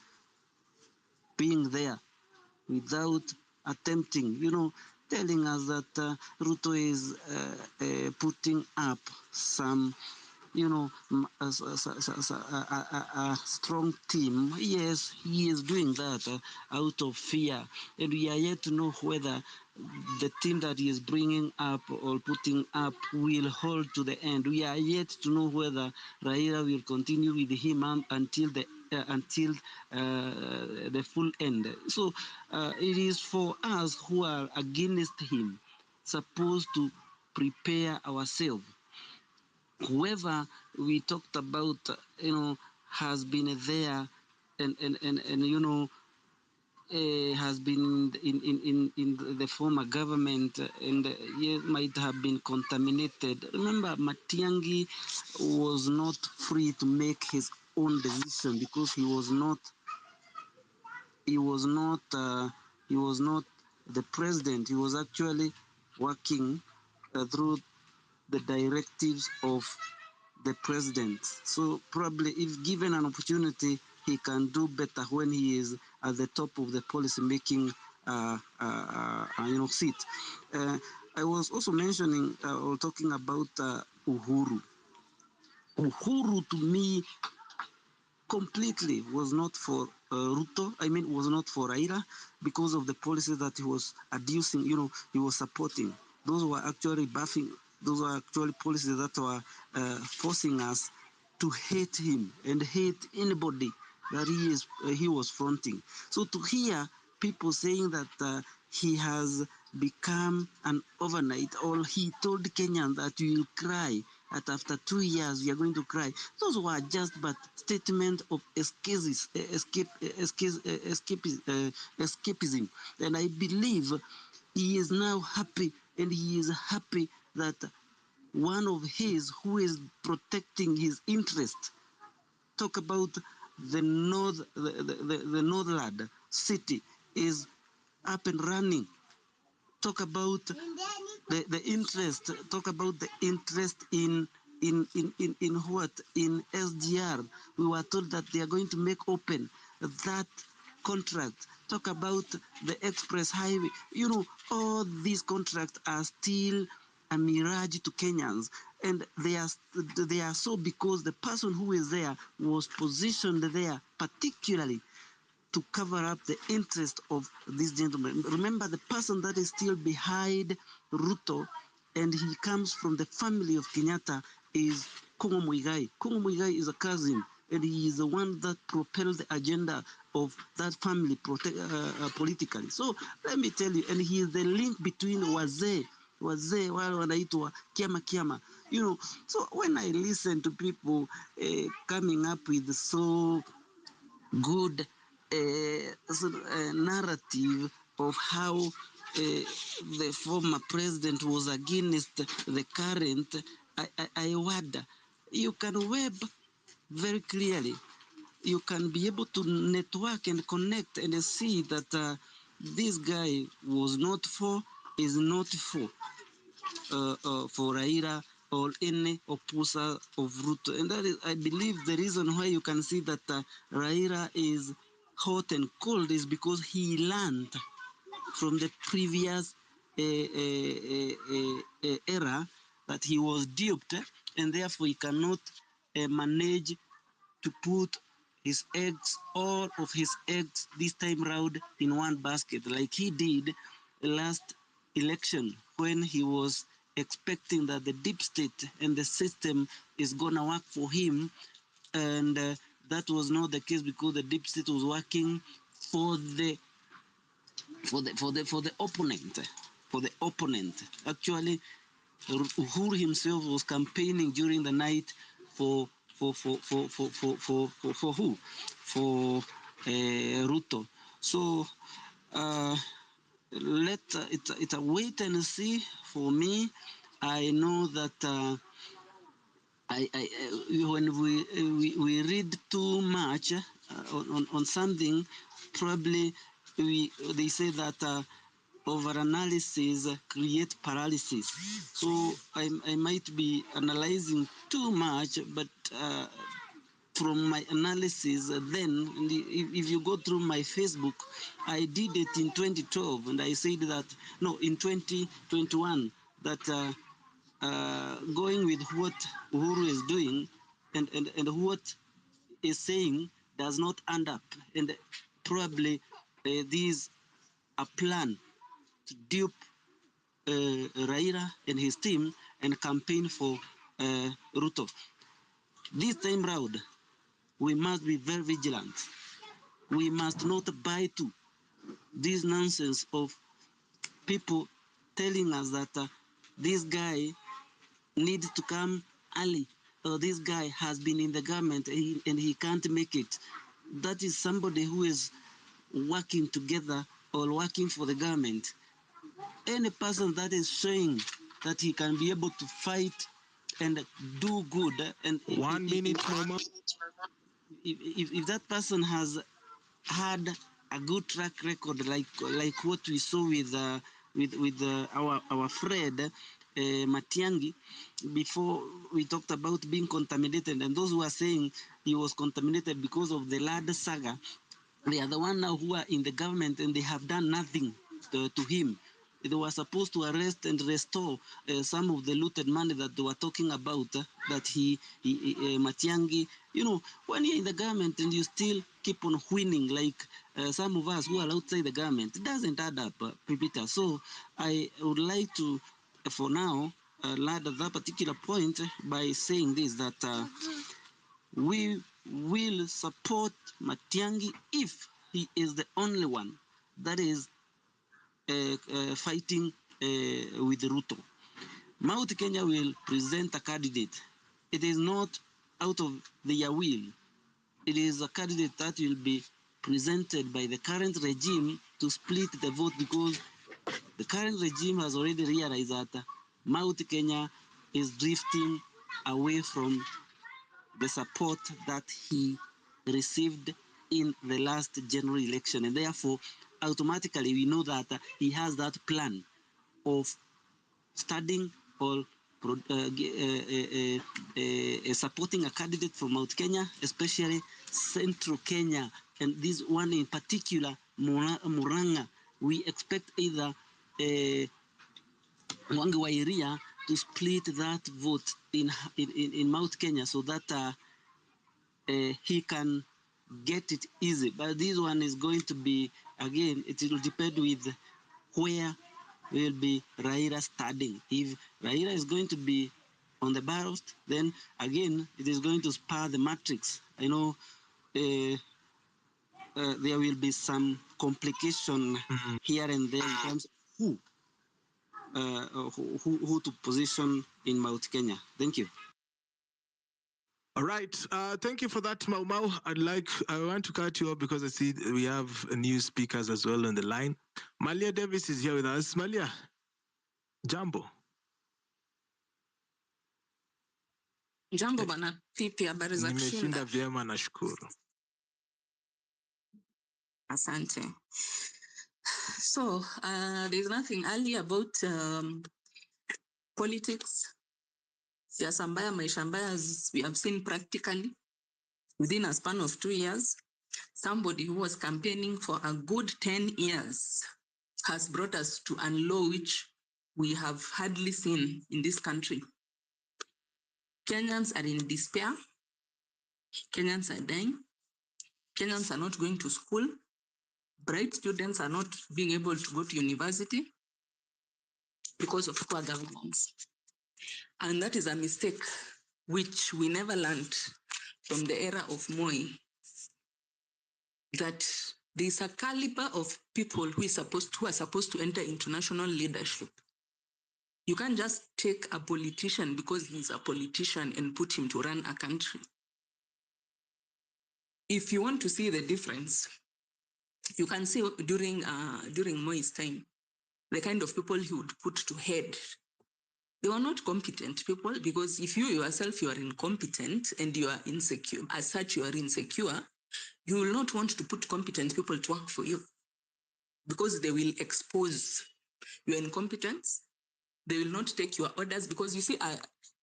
being there, without attempting, telling us that Ruto is putting up some, a strong team. Yes, he is doing that out of fear. And we are yet to know whether the team that he is bringing up or putting up will hold to the end. We are yet to know whether Raila will continue with him until the full end. So it is for us who are against him supposed to prepare ourselves. Whoever we talked about, has been there and has been in the former government and might have been contaminated. Remember, Matiangi was not free to make his own decision because he was not the president. He was actually working through the directives of the president. So probably if given an opportunity, he can do better when he is at the top of the policy making seat. I was also mentioning or talking about Uhuru. Uhuru to me completely was not for Ruto. Was not for Raila because of the policies that he was adducing. He was supporting. Those were actually buffing. Those were actually policies that were forcing us to hate him and hate anybody that he was fronting. So to hear people saying that he has become an overnight, or he told Kenyans that we will cry, that after 2 years we are going to cry, those were just but statement of escapism. And I believe he is now happy, and he is happy that one of his who is protecting his interest, talk about the Northland city, is up and running. Talk about the interest, talk about the interest in what? In SGR. We were told that they are going to make open that contract. Talk about the express highway. You know, all these contracts are still a mirage to Kenyans, and they are so because the person who is there was positioned there particularly to cover up the interest of this gentleman. Remember, the person that is still behind Ruto, and he comes from the family of Kenyatta, is Kongo Muigai. Kongo Muigai is a cousin, and he is the one that propelled the agenda of that family politically. So let me tell you, and he is the link between wazee wale wanaitwa kiama. You know, so when I listen to people coming up with so good narrative of how the former president was against the current, I wonder, you can web very clearly. You can be able to network and connect and see that this guy was not for, is not for Raila or any opposer of Ruto. And that is, I believe, the reason why you can see that Raila is hot and cold is because he learned from the previous era that he was duped, and therefore he cannot manage to put his eggs, all of his eggs this time round in one basket, like he did last election when he was expecting that the deep state and the system is gonna work for him, and that was not the case because the deep state was working for the opponent. For the opponent, actually, Uhuru himself was campaigning during the night for who? For Ruto. So it's a wait and see for me. I know that when we read too much on something, probably they say that overanalysis create paralysis. So I might be analyzing too much, but from my analysis, then if you go through my Facebook, I did it in 2012, and I said that, no, in 2021, that going with what Uhuru is doing and what is saying does not end up, and probably these a plan to dupe Raila and his team and campaign for Ruto. This time round, we must be very vigilant. We must not buy to this nonsense of people telling us that this guy needs to come early, or this guy has been in the government and he can't make it. That is somebody who is working together or working for the government. Any person that is showing that he can be able to fight and do good, and 1 minute, Mama. If that person has had a good track record, like what we saw with our friend Matiangi, before we talked about being contaminated, and those who are saying he was contaminated because of the Lad saga, they are the one now who are in the government and they have done nothing to him. They were supposed to arrest and restore some of the looted money that they were talking about, that Matiangi, you know, when you're in the government and you still keep on winning, like some of us who are outside the government, it doesn't add up, Peter. So I would like to, for now, land at that particular point by saying this, that we will support Matiangi if he is the only one that is fighting with Ruto. Mount Kenya will present a candidate. It is not out of their will. It is a candidate that will be presented by the current regime to split the vote, because the current regime has already realized that Mount Kenya is drifting away from the support that he received in the last general election. And therefore, automatically we know that he has that plan of studying or supporting a candidate from Mount Kenya, especially Central Kenya, and this one in particular, Muranga. We expect either Mwangi Wairia to split that vote in Mount Kenya so that he can get it easy. But this one is going to be, again, it will depend with where will be Raila studying. If Raila is going to be on the ballot, then again, it is going to spur the matrix. I know there will be some complication here and there in terms of who to position in Mount Kenya. Thank you. All right. Thank you for that, Mau Mau. I want to cut you off because I see we have new speakers as well on the line. Malia Davis is here with us. Malia, jambo. Jambo bana, pipi habari za kushinda. Nimeshinda vyema, nashukuru. Asante. So, there's nothing early about politics. Siasa mbaya, maisha mbaya, as we have seen practically within a span of 2 years. Somebody who was campaigning for a good 10 years has brought us to a law which we have hardly seen in this country. Kenyans are in despair. Kenyans are dying. Kenyans are not going to school. Bright students are not being able to go to university because of poor governance. And that is a mistake which we never learned from the era of Moi, that there is a caliber of people who are supposed to enter international leadership. You can't just take a politician because he's a politician and put him to run a country. If you want to see the difference, you can see during Moi's time, the kind of people he would put to head. They were not competent people, because if you yourself, you are incompetent and you are insecure, as such you are insecure, you will not want to put competent people to work for you, because they will expose your incompetence. They will not take your orders, because you see,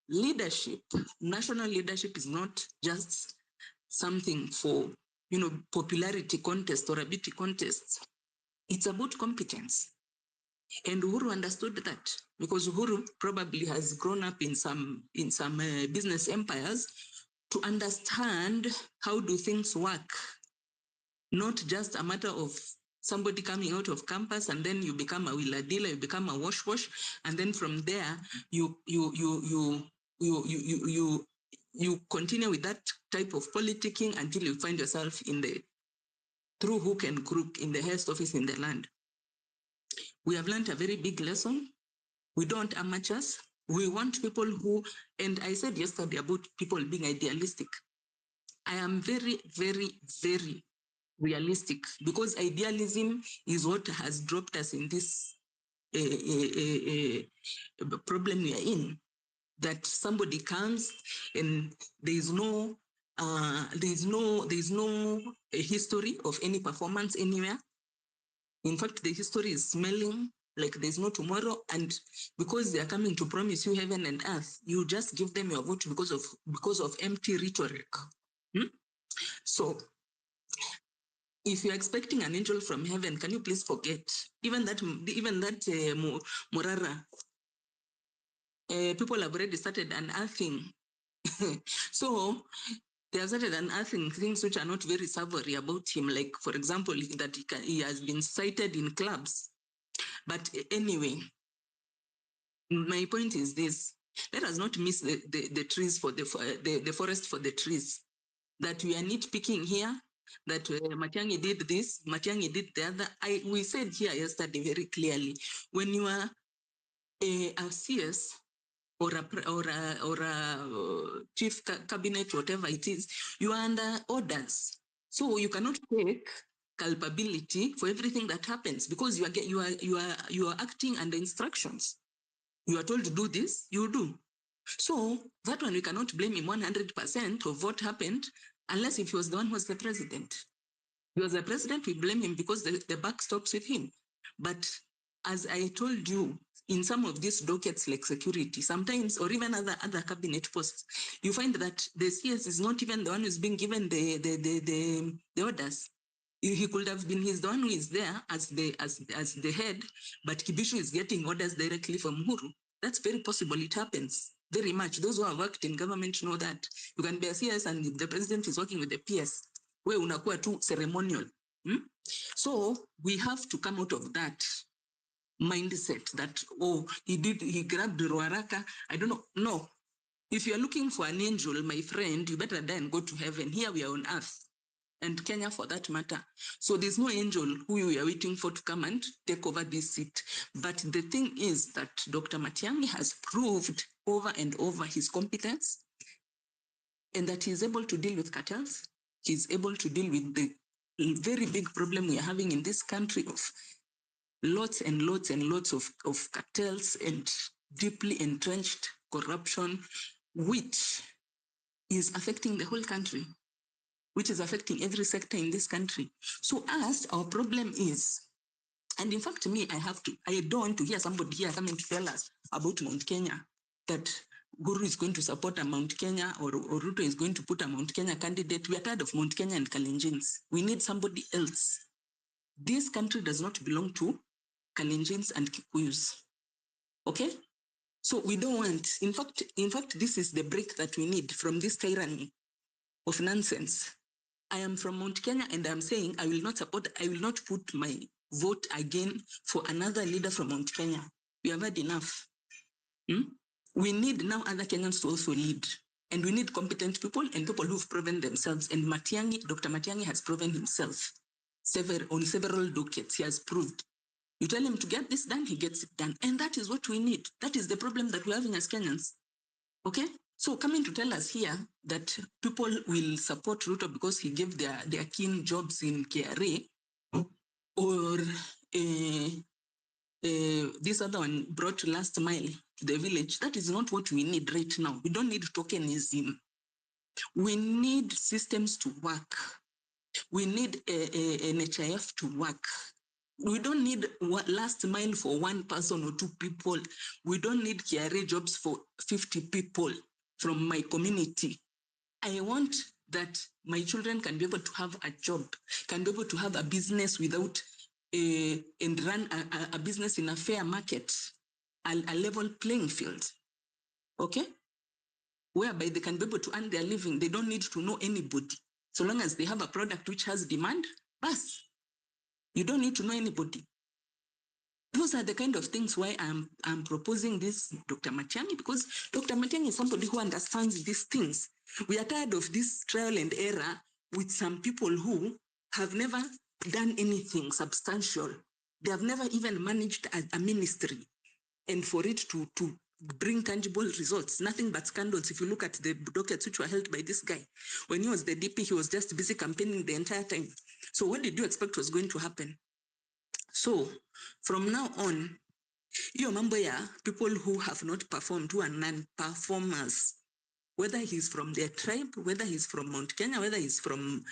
leadership, national leadership is not just something for, popularity contest or ability contests. It's about competence. And Uhuru understood that, because Uhuru probably has grown up in some business empires to understand how do things work, not just a matter of somebody coming out of campus and then you become a wheeler dealer, you become a wash, and then from there you continue with that type of politicking until you find yourself through hook and crook in the highest office in the land. We have learned a very big lesson. We don't amateurs. We want people who, and I said yesterday about people being idealistic. I am very, very, very realistic, because idealism is what has dropped us in this problem we are in. That somebody comes and there is no history of any performance anywhere. In fact, the history is smelling like there's no tomorrow, and because they are coming to promise you heaven and earth, you just give them your vote because of empty rhetoric. So, if you're expecting an angel from heaven, can you please forget? Even that Morara, people have already started unearthing. So they have started unearthing things which are not very savory about him. Like, for example, that he has been cited in clubs. But anyway, my point is this: let us not miss the trees for the forest for the trees. that we are nitpicking here, that Matiangi did this, Matiangi did the other. We said here yesterday very clearly, when you are a CS or a chief cabinet, whatever it is, you are under orders. So you cannot take culpability for everything that happens because you are acting under instructions. You are told to do this, you do. So that one we cannot blame him 100% of what happened, unless if he was the one who was the president. He was the president, we blame him because the buck stops with him. But as I told you, in some of these dockets like security, sometimes, or even other cabinet posts, you find that the CS is not even the one who's being given the orders. He could have been, he's the one who is there as the head, but Kibishu is getting orders directly from Uhuru. That's very possible. It happens very much. Those who have worked in government know that. You can be a CS and the president is working with the PS. Where unakuwa tu ceremonial. So we have to come out of that mindset that, oh, he grabbed Ruaraka. I don't know. No. If you're looking for an angel, my friend, you better die and go to heaven. Here we are on earth. And Kenya for that matter. So there's no angel who we are waiting for to come and take over this seat. But the thing is that Dr. Matiangi has proved over and over his competence and that he's able to deal with cartels. He's able to deal with the very big problem we are having in this country of lots and lots and lots of cartels and deeply entrenched corruption, which is affecting the whole country, which is affecting every sector in this country. So our problem is, and in fact, I don't want to hear somebody here coming to tell us about Mount Kenya, that Guru is going to support a Mount Kenya or Ruto is going to put a Mount Kenya candidate. We are tired of Mount Kenya and Kalenjins. We need somebody else. This country does not belong to Kalenjins and Kikuyus. Okay? So we don't want, in fact, this is the break that we need from this tyranny of nonsense. I am from Mount Kenya and I'm saying I will not put my vote again for another leader from Mount Kenya. We have had enough. We need now other Kenyans to also lead. And we need competent people and people who've proven themselves. And Dr. Matiangi has proven himself on several dockets. He has proved. You tell him to get this done, he gets it done. And that is what we need. That is the problem that we're having as Kenyans. Okay? So coming to tell us here that people will support Ruto because he gave their keen jobs in KRA, or this other one brought last mile to the village, that is not what we need right now. We don't need tokenism. We need systems to work. We need an HIF to work. We don't need last mile for one person or two people. We don't need KRA jobs for 50 people from my community. I want that my children can be able to have a job, can be able to have a business without and run a business in a fair market, a level playing field. Okay? Whereby they can be able to earn their living. They don't need to know anybody. So long as they have a product which has demand, bas. You don't need to know anybody. Those are the kind of things why I'm proposing this Dr. Matiangi, because Dr. Matiangi is somebody who understands these things. We are tired of this trial and error with some people who have never done anything substantial. They have never even managed a ministry. And for it to bring tangible results, nothing but scandals. If you look at the dockets which were held by this guy, when he was the DP, he was just busy campaigning the entire time. So what did you expect was going to happen? So from now on, you remember, people who have not performed, who are non-performers, whether he's from their tribe, whether he's from Mount Kenya, whether he's from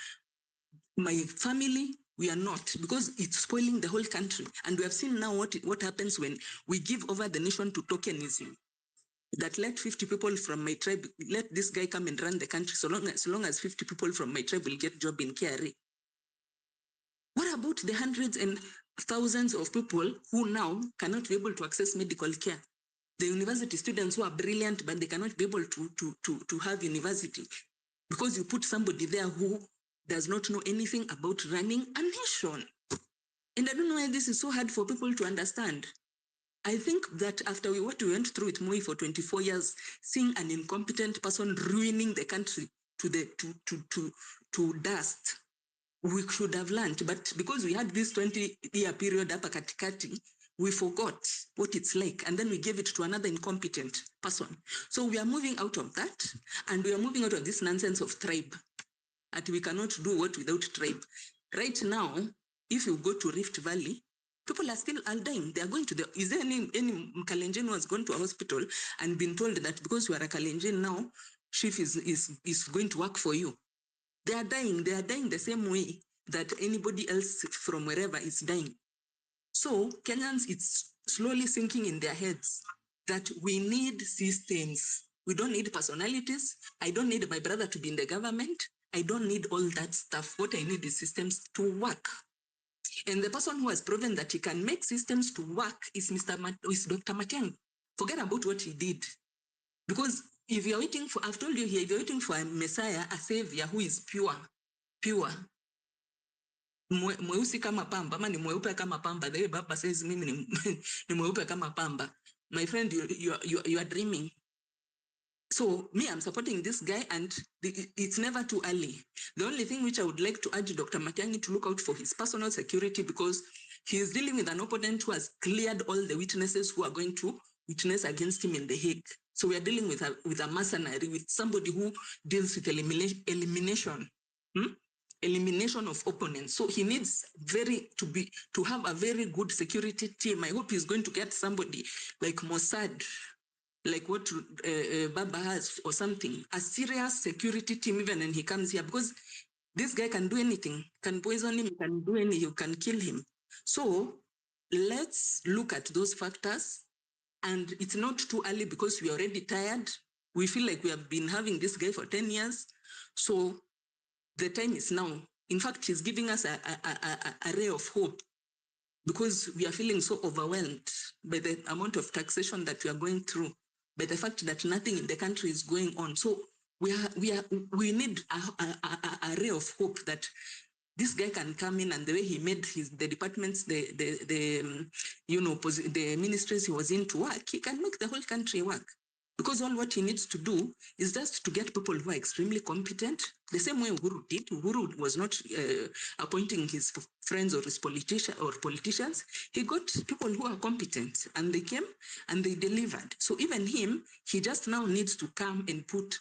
my family, we are not, because it's spoiling the whole country. And we have seen now what happens when we give over the nation to tokenism. That let 50 people from my tribe, let this guy come and run the country, so long as 50 people from my tribe will get job in KRA. What about the hundreds and thousands of people who now cannot be able to access medical care? The university students who are brilliant, but they cannot be able to have university because you put somebody there who does not know anything about running a nation. And I don't know why this is so hard for people to understand. I think that after what we went through with Moi for 24 years, seeing an incompetent person ruining the country, to dust. We should have learned, but because we had this 20-year period hapa katikati, we forgot what it's like, and then we gave it to another incompetent person. So we are moving out of that, and we are moving out of this nonsense of tribe, that we cannot do what without tribe. Right now, if you go to Rift Valley, people are still dying. They are going to is there any Kalenjin who has gone to a hospital and been told that because you are a Kalenjin now, chief is going to work for you? They are dying the same way that anybody else from wherever is dying. So Kenyans, it's slowly sinking in their heads that we need systems. We don't need personalities. I don't need my brother to be in the government. I don't need all that stuff. What I need is systems to work. And the person who has proven that he can make systems to work is Dr. Matiangi. Forget about what he did. Because if you're waiting for, I've told you here, if you're waiting for a Messiah, a savior who is pure, mweusi kama pamba, ama ni mweupe kama pamba, the way Baba says mimi ni mweupe kama pamba, my friend, you are dreaming. So me, I'm supporting this guy, and it's never too early. The only thing which I would like to urge Dr. Matiangi to look out for his personal security, because he is dealing with an opponent who has cleared all the witnesses who are going to witness against him in The Hague. So we are dealing with a mercenary, with somebody who deals with elimination of opponents. So he needs to have a very good security team. I hope he's going to get somebody like Mossad, like what Baba has or something, a serious security team even when he comes here, because this guy can do anything, can poison him, can do anything, you can kill him. So let's look at those factors, and it's not too early because we're already tired. We feel like we have been having this guy for 10 years. So the time is now. In fact, he's giving us a ray of hope, because we are feeling so overwhelmed by the amount of taxation that we are going through, by the fact that nothing in the country is going on. So we need a ray of hope that this guy can come in, and the way he made the departments, the ministries he was in to work, he can make the whole country work. Because all what he needs to do is just to get people who are extremely competent, the same way Uhuru did. Uhuru was not appointing his friends or his politicians. He got people who are competent, and they came and they delivered. So even him, he just now needs to come and put,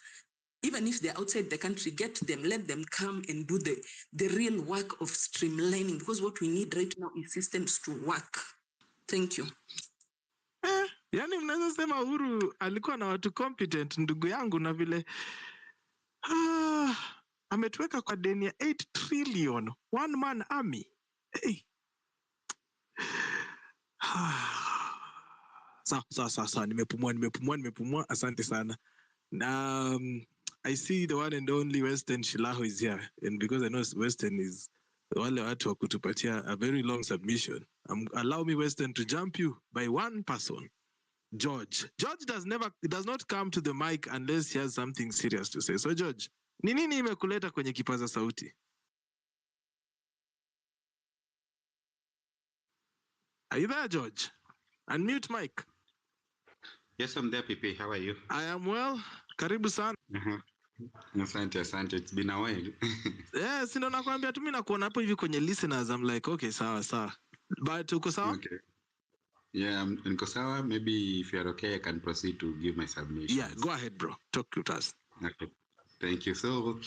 even if they're outside the country, get them, let them come and do the real work of streamlining, because what we need right now is systems to work. Thank you. Yani mnaweza sema Uhuru alikuwa na watu competent, ndugu yangu, na vile ametuweka kwa deni ya 8 trillion, one man army. Hey. Sawa, nimepumua, asante sana. I see the one and only Western Shilaho is here, and because I know Western is wale watu wa kutupatia a very long submission, allow me, Western, to jump you by one person. George does not come to the mic unless he has something serious to say. So George, ni nini imekuleta kwenye kipaza sauti? Are you there, George? Unmute mic. Yes, I'm there, PP. How are you? I am well. Karibu sana. Asante. It's been a while. Yes, ndo nakwambia tu mimi nakuona hapo hivi kwenye listeners. I'm like, okay, sawa. But uko sawa? Okay. Yeah, niko sawa. Maybe if you're okay, I can proceed to give my submission. Yeah, go ahead, bro. Talk to us. Okay. Thank you. So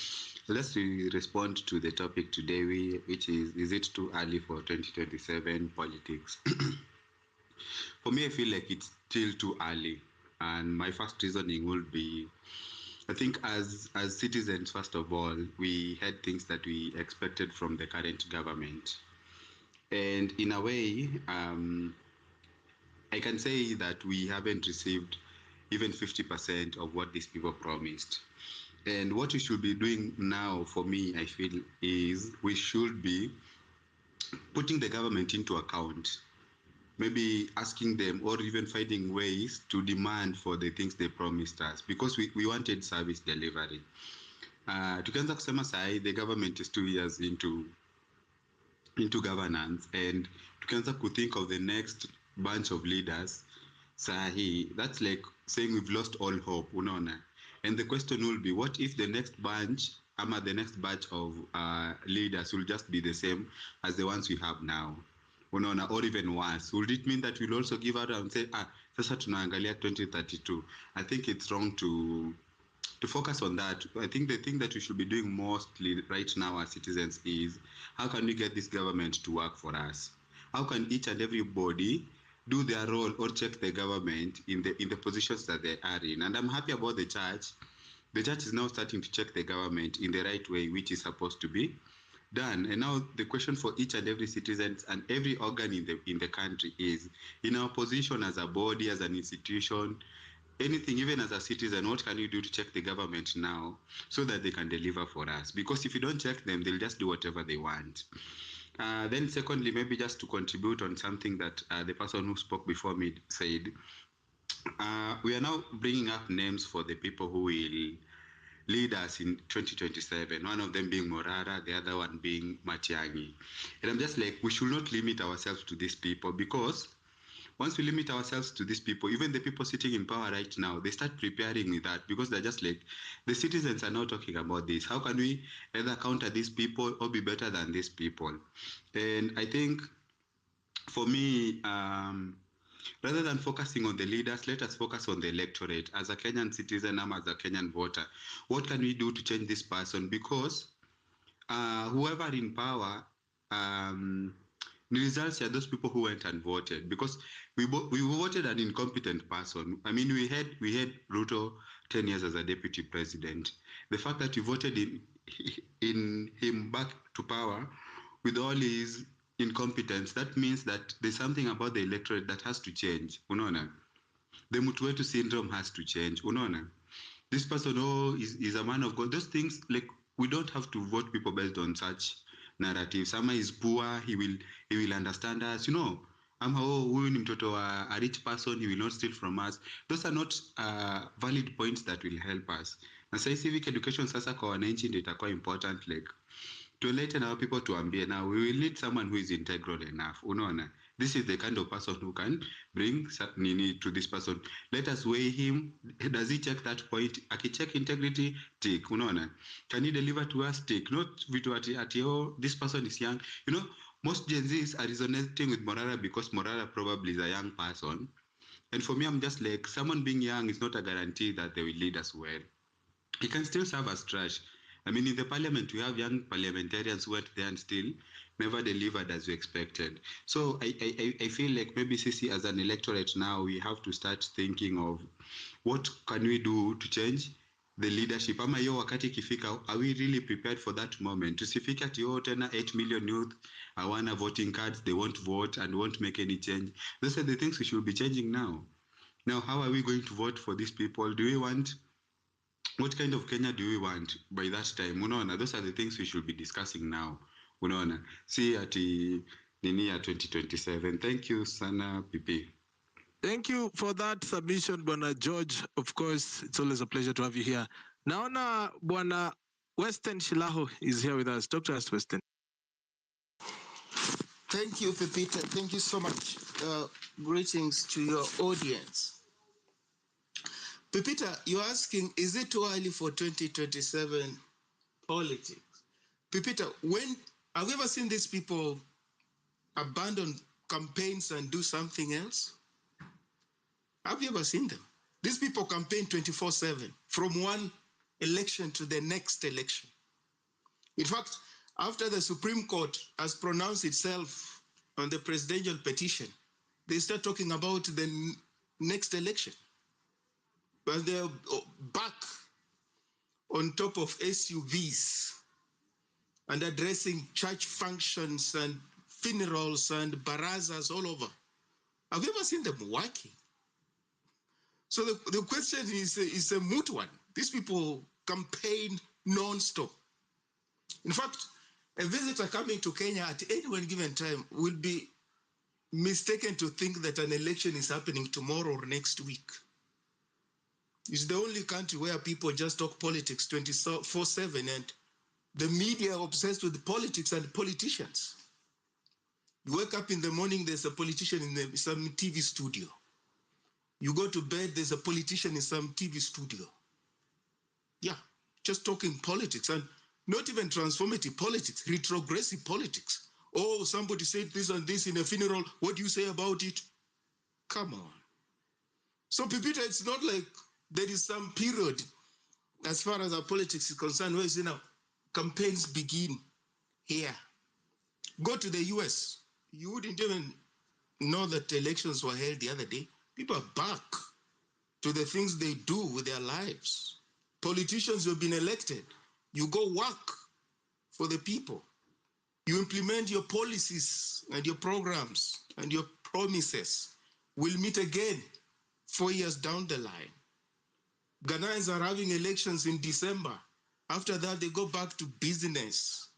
let's respond to the topic today, which is it too early for 2027 politics? For me, I feel like it's still too early. And my first reasoning would be, I think as citizens, first of all, we had things that we expected from the current government. And in a way, I can say that we haven't received even 50% of what these people promised. And what we should be doing now, for me, I feel, is we should be putting the government into account. Maybe asking them, or even finding ways to demand for the things they promised us, because we wanted service delivery. Tukianza kusema sahi, the government is 2 years into governance, and tukianza to think of the next bunch of leaders sahi, that's like saying we've lost all hope, unaona. And the question will be, what if the next batch of leaders will just be the same as the ones we have now? Or even worse. Would it mean that we'll also give out and say, sasa tunaangalia 2032? I think it's wrong to focus on that. I think the thing that we should be doing mostly right now as citizens is, how can we get this government to work for us? How can each and everybody do their role or check the government in the positions that they are in? And I'm happy about the church. The church is now starting to check the government in the right way, which is supposed to be done. And now the question for each and every citizen and every organ in the country is, in our position as a body, as an institution, anything, even as a citizen, what can you do to check the government now so that they can deliver for us? Because if you don't check them, they'll just do whatever they want. Then secondly, maybe just to contribute on something that the person who spoke before me said, we are now bringing up names for the people who will lead us in 2027, one of them being Morara, the other one being Matiangi. And I'm just like, we should not limit ourselves to these people, because once we limit ourselves to these people, even the people sitting in power right now, they start preparing with that, because they're just like, the citizens are now talking about this. How can we either counter these people or be better than these people? And I think for me, rather than focusing on the leaders, let us focus on the electorate. As a Kenyan citizen, I'm as a Kenyan voter, what can we do to change this person? Because whoever in power, the results are those people who went and voted, because we voted an incompetent person. I mean, we had Ruto 10 years as a deputy president. The fact that we voted in him back to power with all his incompetence, that means that there's something about the electorate that has to change. Unaona, the mtu wetu syndrome has to change. Unaona, this person is a man of God. Those things, like, we don't have to vote people based on such narratives. Ama is poor, he will understand us. Ama huyu ni mtoto wa a rich person, he will not steal from us. Those are not valid points that will help us. Na sasa civic education sasa kwa wananchi ndio itakuwa important, like to enlighten our people, to ambie now we will need someone who is integral enough. Unaona, this is the kind of person who can bring nini to this person. Let us weigh him. Does he check that point? Akicheck integrity, tick. Unaona, can he deliver to us? Tick. Not vitu ati this person is young. Most Gen Zs are resonating with Morara because Morara probably is a young person. And for me, I'm just like, someone being young is not a guarantee that they will lead us well. He can still serve as trash. I mean, in the parliament, we have young parliamentarians who went there and still never delivered as we expected. So I feel like maybe Sisi, as an electorate now, we have to start thinking of what can we do to change the leadership. Ama hiyo wakati ikifika, are we really prepared for that moment? Tusifike ati tena 8 million youth hawana voting cards, they won't vote and won't make any change. Those are the things we should be changing now. Now, how are we going to vote for these people? What kind of Kenya do we want by that time? Unaona, those are the things we should be discussing now. Unaona, see ati nini ya 2027. Thank you sana, PP. Thank you for that submission, Bwana George. Of course, it's always a pleasure to have you here. Naona Bwana Weston Shilaho is here with us. Talk to us, Weston. Thank you, Pepita. Thank you so much. Greetings to your audience. Pepita, you're asking, is it too early for 2027 politics? Pepita, have you ever seen these people abandon campaigns and do something else? Have you ever seen them? These people campaign 24/7 from one election to the next election. In fact, after the Supreme Court has pronounced itself on the presidential petition, they start talking about the next election. But they're back on top of SUVs and addressing church functions and funerals and barazas all over. Have you ever seen them working? So the question is a moot one. These people campaign non-stop. In fact, a visitor coming to Kenya at any one given time will be mistaken to think that an election is happening tomorrow or next week. It's the only country where people just talk politics 24/7, and the media are obsessed with politics and politicians. You wake up in the morning, there's a politician in some TV studio. You go to bed, there's a politician in some TV studio. Yeah, just talking politics, and not even transformative politics, retrogressive politics. Oh, somebody said this and this in a funeral. What do you say about it? Come on. So, Pipita, it's not like there is some period as far as our politics is concerned where, you know, campaigns begin here. Go to the US. You wouldn't even know that elections were held the other day. People are back to the things they do with their lives. Politicians who have been elected, you go work for the people. You implement your policies and your programs and your promises. We'll meet again 4 years down the line. Ghanaians are having elections in December. After that, they go back to business.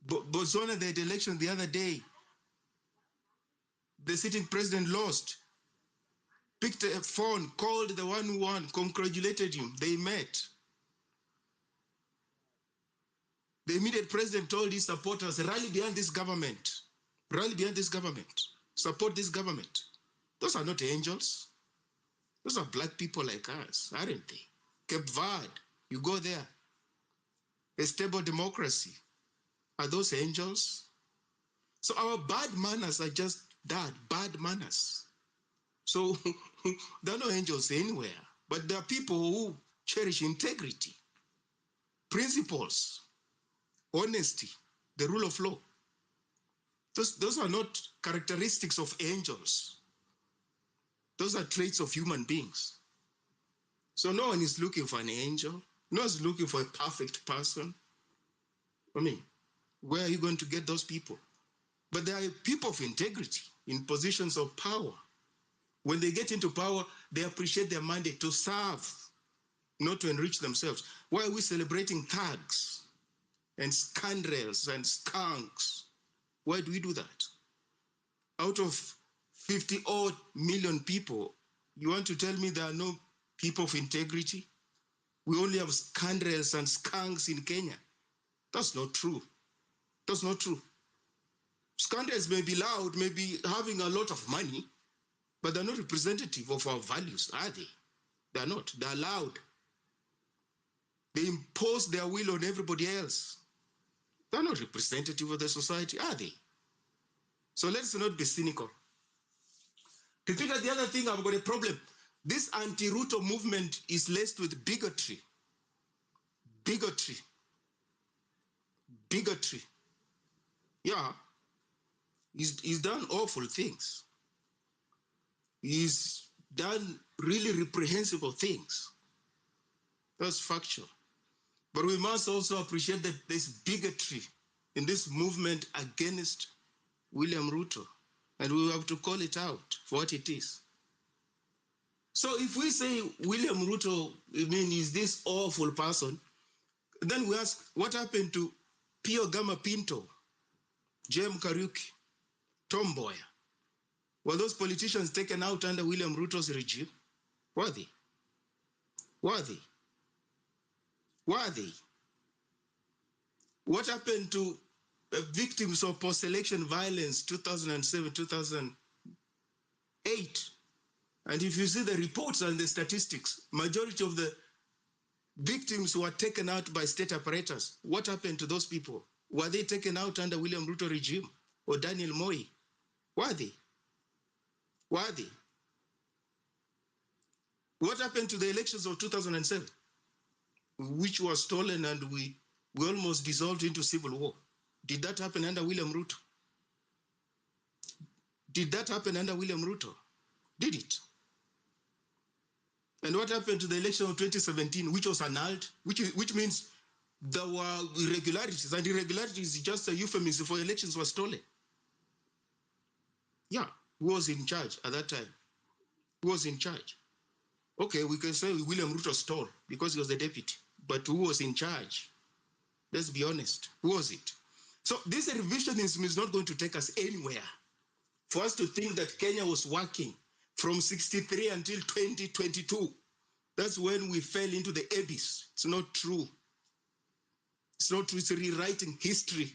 Botswana, they had election the other day. The sitting president lost. Picked a phone, called the one who won, congratulated him. They met. The immediate president told his supporters, rally behind this government. Rally behind this government. Support this government. Those are not angels. Those are black people like us, aren't they? Cape Verde, you go there. A stable democracy. Are those angels? So our bad manners are just that, bad manners. So there are no angels anywhere. But there are people who cherish integrity, principles, honesty, the rule of law. Those are not characteristics of angels. Those are traits of human beings. So no one is looking for an angel. No one is looking for a perfect person. I mean, where are you going to get those people? But there are people of integrity in positions of power. When they get into power, they appreciate their mandate to serve, not to enrich themselves. Why are we celebrating thugs and scoundrels and skunks? Why do we do that? Out of 50-odd million people, you want to tell me there are no people of integrity? We only have scoundrels and skunks in Kenya. That's not true. That's not true. Scoundrels may be loud, may be having a lot of money, but they're not representative of our values, are they? They're not. They're loud. They impose their will on everybody else. They're not representative of the society, are they? So let's not be cynical. To think that the other thing, I've got a problem. This anti-Ruto movement is laced with bigotry. Bigotry. Bigotry. Yeah. He's done awful things. He's done really reprehensible things. That's factual. But we must also appreciate that there's bigotry in this movement against William Ruto. And we have to call it out for what it is. So if we say William Ruto, I mean, is this awful person, then we ask, what happened to Pio Gama Pinto, Jem Kariuki, Tom Mboya? Were those politicians taken out under William Ruto's regime? Were they? Were they? Were they? What happened to victims of post-election violence, 2007, 2008? And if you see the reports and the statistics, majority of the victims were taken out by state apparatus. What happened to those people? Were they taken out under William Ruto regime or Daniel Moi? Were they? Were they? What happened to the elections of 2007, which were stolen and we almost dissolved into civil war? Did that happen under William Ruto? Did that happen under William Ruto? Did it? And what happened to the election of 2017, which was annulled, which means there were irregularities, and irregularities is just a euphemism for elections were stolen. Yeah, who was in charge at that time? Who was in charge? Okay, we can say William Ruto stole because he was the deputy, but who was in charge? Let's be honest. Who was it? So this revisionism is not going to take us anywhere. For us to think that Kenya was working from 63 until 2022, that's when we fell into the abyss. It's not true. It's not true. It's rewriting history.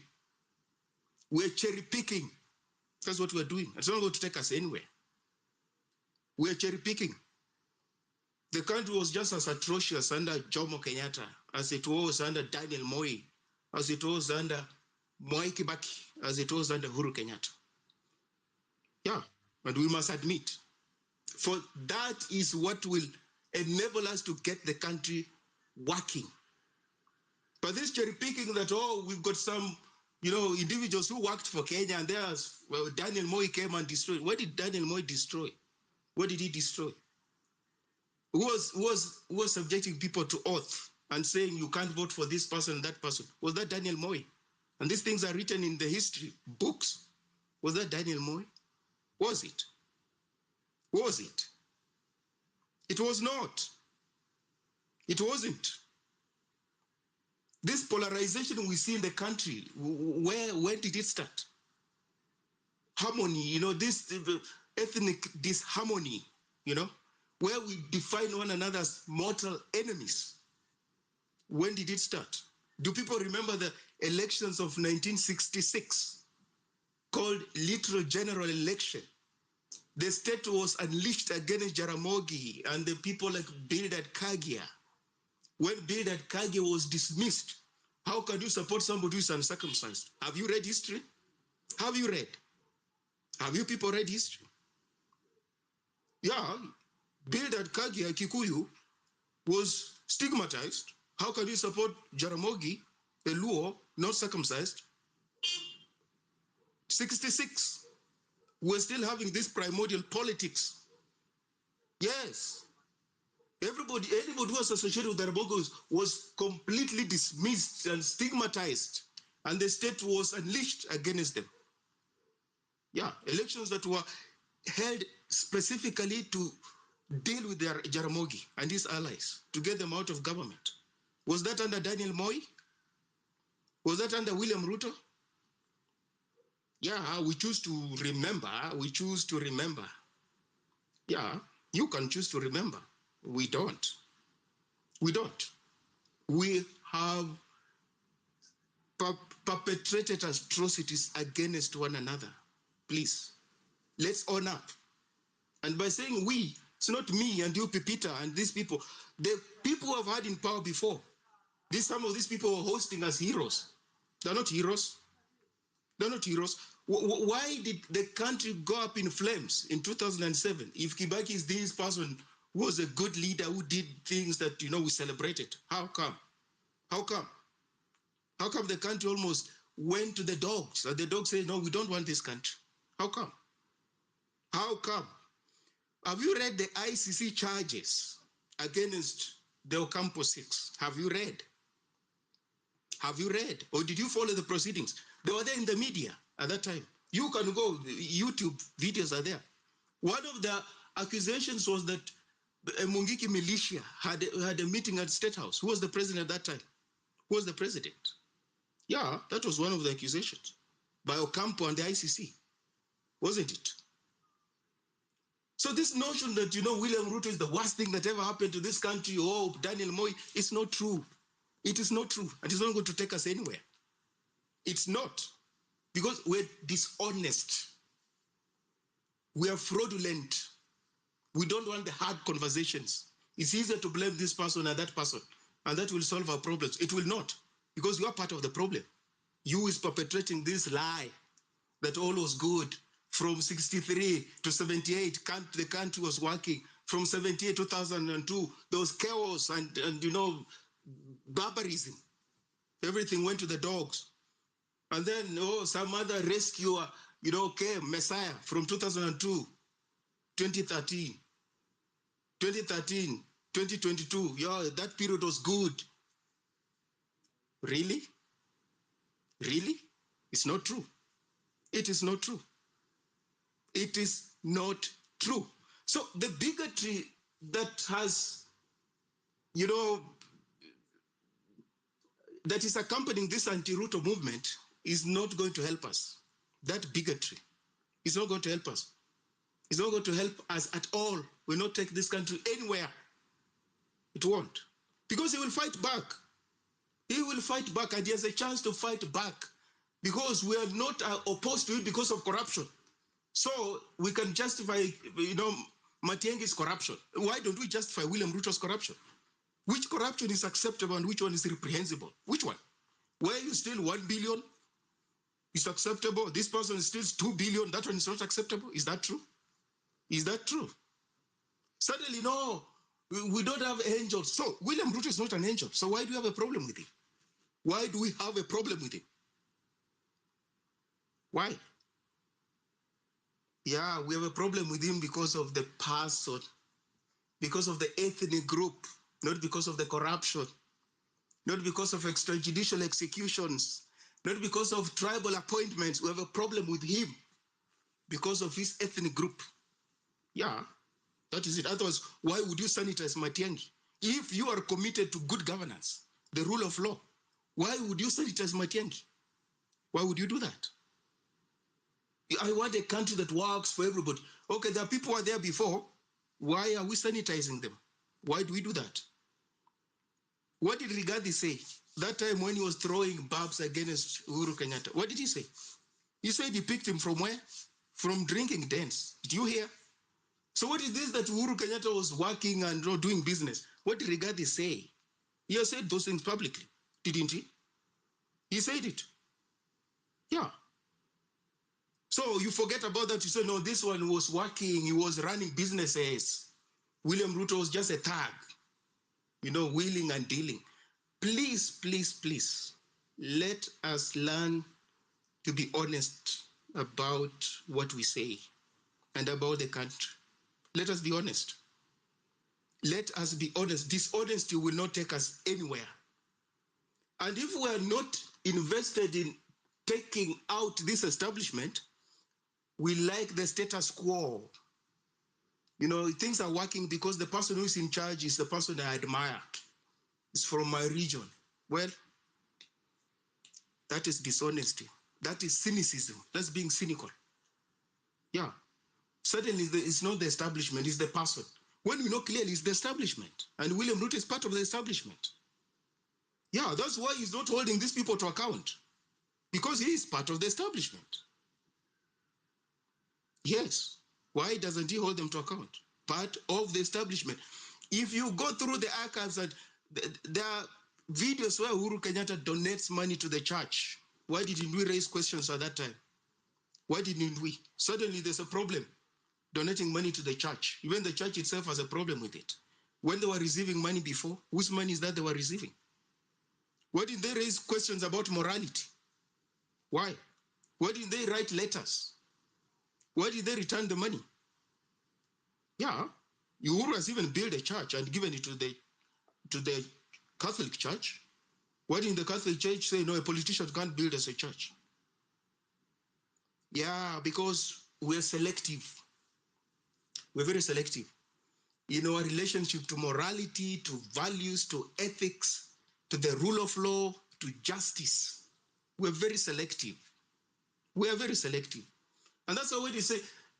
We're cherry picking. That's what we're doing. It's not going to take us anywhere. We're cherry picking. The country was just as atrocious under Jomo Kenyatta as it was under Daniel Moi, as it was under Mwai Kibaki, as it was under Uhuru Kenyatta. Yeah, and we must admit, for that is what will enable us to get the country working. But this cherry picking that, oh, we've got some, individuals who worked for Kenya and there's, well, Daniel Moi came and destroyed. What did Daniel Moi destroy? What did he destroy? Who was subjecting people to oath and saying you can't vote for this person and that person? Was that Daniel Moi? And these things are written in the history books. Was that Daniel Moi? Was it? Was it? It was not. It wasn't. This polarization we see in the country, when did it start? Harmony, this ethnic disharmony, where we define one another as mortal enemies. When did it start? Do people remember the elections of 1966 called literal general election? The state was unleashed against Jaramogi and the people like Bildad Kagia. When Bildad Kagia was dismissed, how can you support somebody who is uncircumcised? Have you read history? Have you read? Have you people read history? Yeah, Bildad Kagia Kikuyu was stigmatized. How can you support Jaramogi, a Luo, not circumcised? 66, we're still having this primordial politics. Yes. Anybody who was associated with Jaramogi was completely dismissed and stigmatized, and the state was unleashed against them. Yeah, elections that were held specifically to deal with their Jaramogi and his allies, to get them out of government. Was that under Daniel Moi? Was that under William Ruto? Yeah, we choose to remember. We choose to remember. Yeah, you can choose to remember. We don't. We don't. We have perpetrated atrocities against one another. Please, let's own up. And by saying we, it's not me and you, Pepita, and these people. The people who have had in power before, some of these people are hosting as heroes. They're not heroes. They're not heroes. Why did the country go up in flames in 2007? If Kibaki is this person who was a good leader who did things that, we celebrated, how come? How come? How come the country almost went to the dogs? And the dogs say, no, we don't want this country. How come? How come? Have you read the ICC charges against the Ocampo 6? Have you read? Have you read? Or did you follow the proceedings? They were there in the media at that time. You can go, YouTube videos are there. One of the accusations was that a Mungiki militia had a meeting at State House. Who was the president at that time? Who was the president? Yeah, that was one of the accusations by Ocampo and the ICC, wasn't it? So this notion that, William Ruto is the worst thing that ever happened to this country, or Daniel Moi, it's not true. It is not true. And it's not going to take us anywhere. It's not. Because we're dishonest. We are fraudulent. We don't want the hard conversations. It's easier to blame this person and that person, and that will solve our problems. It will not, because you are part of the problem. You is perpetrating this lie that all was good. From 63 to 78, the country was working. From 78 to 2002, there was chaos and barbarism. Everything went to the dogs. And then, some other rescuer, came, Messiah, from 2002, 2013. 2013, 2022, yeah, that period was good. Really? Really? It's not true. It is not true. It is not true. So the bigotry that has, that is accompanying this anti-Ruto movement is not going to help us. That bigotry is not going to help us. It's not going to help us at all. Will not take this country anywhere. It won't. Because he will fight back. He will fight back, and he has a chance to fight back. Because we are not opposed to it because of corruption. So we can justify, Matiangi's corruption. Why don't we justify William Ruto's corruption? Which corruption is acceptable and which one is reprehensible? Which one? Where you steal 1 billion is acceptable. This person steals 2 billion. That one is not acceptable. Is that true? Is that true? Suddenly, no, we don't have angels. So William Ruto is not an angel. So why do you have a problem with him? Why do we have a problem with him? Why? Yeah, we have a problem with him because of the person, because of the ethnic group, not because of the corruption, not because of extrajudicial executions, not because of tribal appointments. We have a problem with him because of his ethnic group. Yeah, that is it. Otherwise, why would you sanitize Matiangi? If you are committed to good governance, the rule of law, why would you sanitize Matiangi? Why would you do that? I want a country that works for everybody. Okay, there are people who were there before. Why are we sanitizing them? Why do we do that? What did Rigathi say that time when he was throwing barbs against Uhuru Kenyatta? What did he say? He said he picked him from where? From drinking dens. Did you hear? So what is this that Uhuru Kenyatta was working and doing business? What did Rigathi say? He has said those things publicly, didn't he? He said it. Yeah. So you forget about that. You say, no, this one was working. He was running businesses. William Ruto was just a tag, wheeling and dealing. Please, please, please, let us learn to be honest about what we say and about the country. Let us be honest. Let us be honest. Dishonesty will not take us anywhere. And if we are not invested in taking out this establishment, we like the status quo. Things are working because the person who is in charge is the person I admire. It's from my region. Well, that is dishonesty. That is cynicism. That's being cynical. Yeah. Certainly, it's not the establishment, it's the person. When we know clearly it's the establishment. And William Ruto is part of the establishment. Yeah, that's why he's not holding these people to account. Because he is part of the establishment. Yes. Why doesn't he hold them to account? Part of the establishment. If you go through the archives, and there are videos where Uhuru Kenyatta donates money to the church. Why didn't we raise questions at that time? Why didn't we? Suddenly there's a problem donating money to the church. Even the church itself has a problem with it. When they were receiving money before, whose money is that they were receiving? Why didn't they raise questions about morality? Why? Why didn't they write letters? Why did they return the money? Yeah, Uhuru has even built a church and given it to the Catholic Church. Why didn't the Catholic Church say, no, a politician can't build as a church? Yeah, because we're selective. We're very selective. In our relationship to morality, to values, to ethics, to the rule of law, to justice. We're very selective. We are very selective. And that's why they say,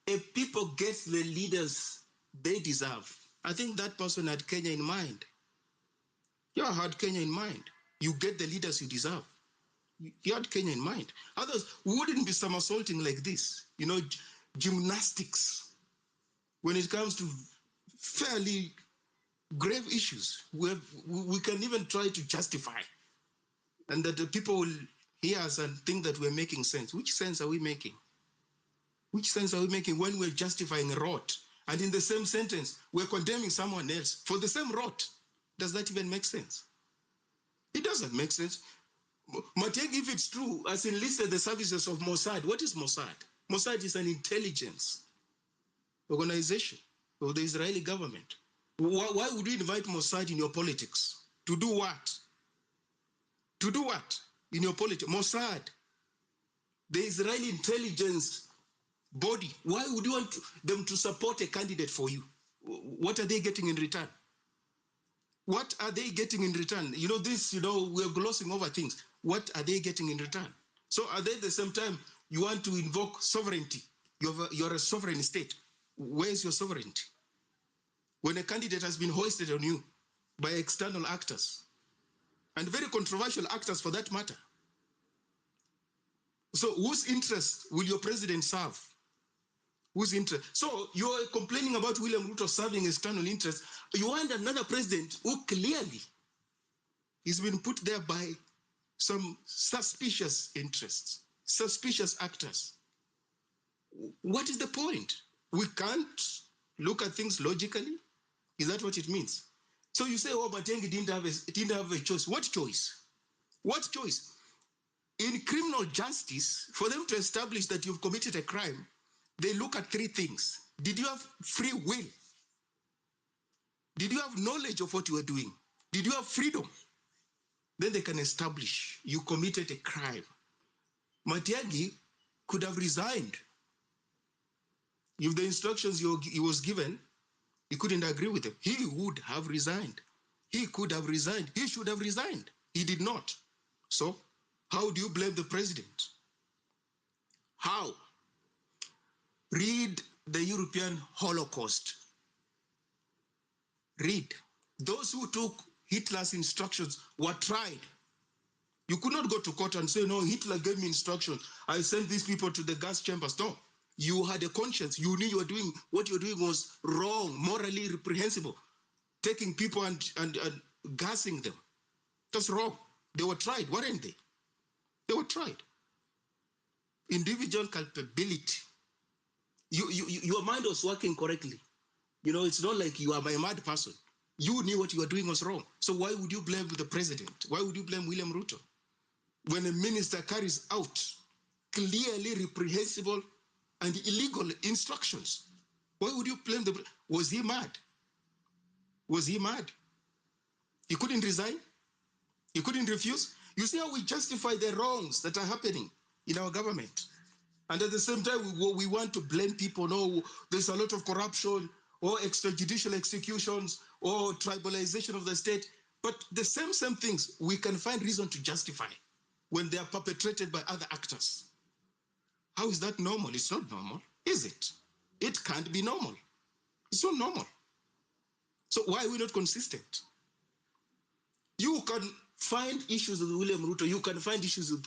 if people get the leaders they deserve, I think that person had Kenya in mind. Yeah, had Kenya in mind. You get the leaders you deserve. You had Kenya in mind. Others wouldn't be somersaulting like this. Gymnastics. When it comes to fairly grave issues, we can even try to justify. And that the people will hear us and think that we're making sense. Which sense are we making? Which sense are we making when we're justifying a rot? And in the same sentence, we're condemning someone else for the same rot. Does that even make sense? It doesn't make sense. Matiangi, if it's true, has enlisted the services of Mossad. What is Mossad? Mossad is an intelligence organization of the Israeli government. Why would you invite Mossad in your politics? To do what? To do what in your politics? Mossad, the Israeli intelligence body. Why would you want them to support a candidate for you? What are they getting in return? What are they getting in return? We're glossing over things. What are they getting in return? So are they at the same time, you want to invoke sovereignty? You're a sovereign state. Where's your sovereignty? When a candidate has been hoisted on you by external actors, and very controversial actors for that matter. So whose interest will your president serve? Whose interest? So you're complaining about William Ruto serving external interests. You want another president who clearly has been put there by some suspicious interests, suspicious actors. What is the point? We can't look at things logically. Is that what it means? So you say, oh, Matiangi didn't have a choice. What choice? What choice? In criminal justice, for them to establish that you've committed a crime, they look at three things. Did you have free will? Did you have knowledge of what you were doing? Did you have freedom? Then they can establish you committed a crime. Matiangi could have resigned. If the instructions he was given, he couldn't agree with them, he would have resigned. He could have resigned. He should have resigned. He did not. So how do you blame the president? How? Read the European Holocaust. Read. Those who took Hitler's instructions were tried. You could not go to court and say, no, Hitler gave me instructions. I sent these people to the gas chambers. No. You had a conscience. You knew what you were doing was wrong, morally reprehensible. Taking people and gassing them. That's wrong. They were tried, weren't they? They were tried. Individual culpability. Your mind was working correctly. You know, it's not like you are a mad person. You knew what you were doing was wrong. So why would you blame the president? Why would you blame William Ruto? When a minister carries out clearly reprehensible and illegal instructions, why would you blame the... Was he mad? Was he mad? He couldn't resign? He couldn't refuse? You see how we justify the wrongs that are happening in our government. And at the same time, we want to blame people. No, there's a lot of corruption or extrajudicial executions or tribalization of the state. But the same things we can find reason to justify when they are perpetrated by other actors. How is that normal? It's not normal, is it? It can't be normal. It's not normal. So why are we not consistent? You can find issues with William Ruto. You can find issues with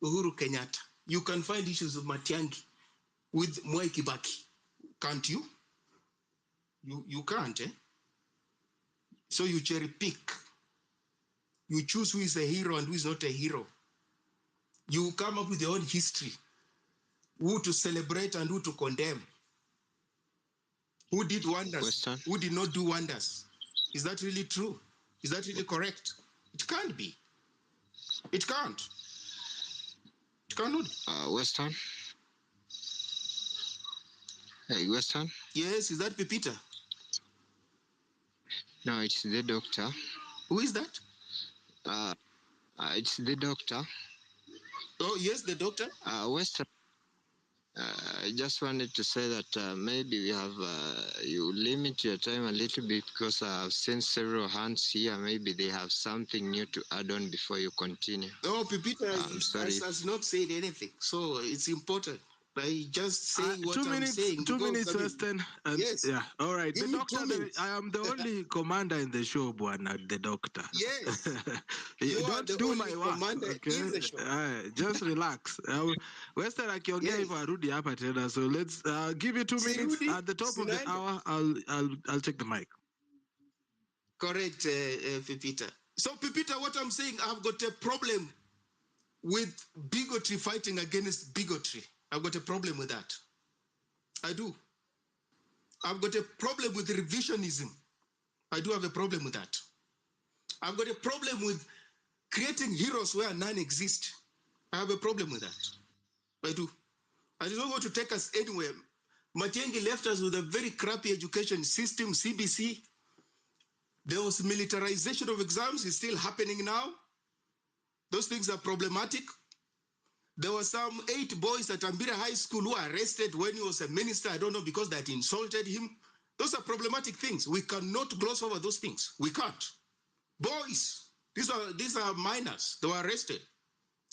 Uhuru Kenyatta. You can find issues with Matiangi, with Mwai Kibaki. Can't you? You can't, eh? So you cherry pick. You choose who is a hero and who is not a hero. You come up with your own history. Who to celebrate and who to condemn. Who did wonders? Who did not do wonders? Is that really true? Is that really correct? It can't be. It can't. It cannot. Western? Hey, Western? Yes, is that Pepita? No, it's the doctor. Who is that? It's the doctor. Oh, yes, the doctor. Western. I just wanted to say that maybe we have you limit your time a little bit because I've seen several hands here. Maybe they have something new to add on before you continue. No, Pepita has not said anything, so it's important. I just say what I'm saying. 2 minutes, Western. Yes. Yeah. All right. Give The doctor. I am the only commander in the show, Bwana, the doctor. Yes. Don't do my work. Okay. Just relax. Western akiongea hivyo arudi hapa tena. So let's give you 2 minutes. At the top of the hour, I'll take the mic. Correct, Pepita. So, Pepita, what I'm saying, I've got a problem with bigotry fighting against bigotry. I've got a problem with that. I do. I've got a problem with revisionism. I do have a problem with that. I've got a problem with creating heroes where none exist. I have a problem with that. I do. And it's not going to take us anywhere. Matiangi left us with a very crappy education system, CBC. There was militarization of exams. It's still happening now. Those things are problematic. There were some 8 boys at Ambira High School who were arrested when he was a minister. I don't know, because they had insulted him. Those are problematic things. We cannot gloss over those things. We can't. Boys, these are minors. They were arrested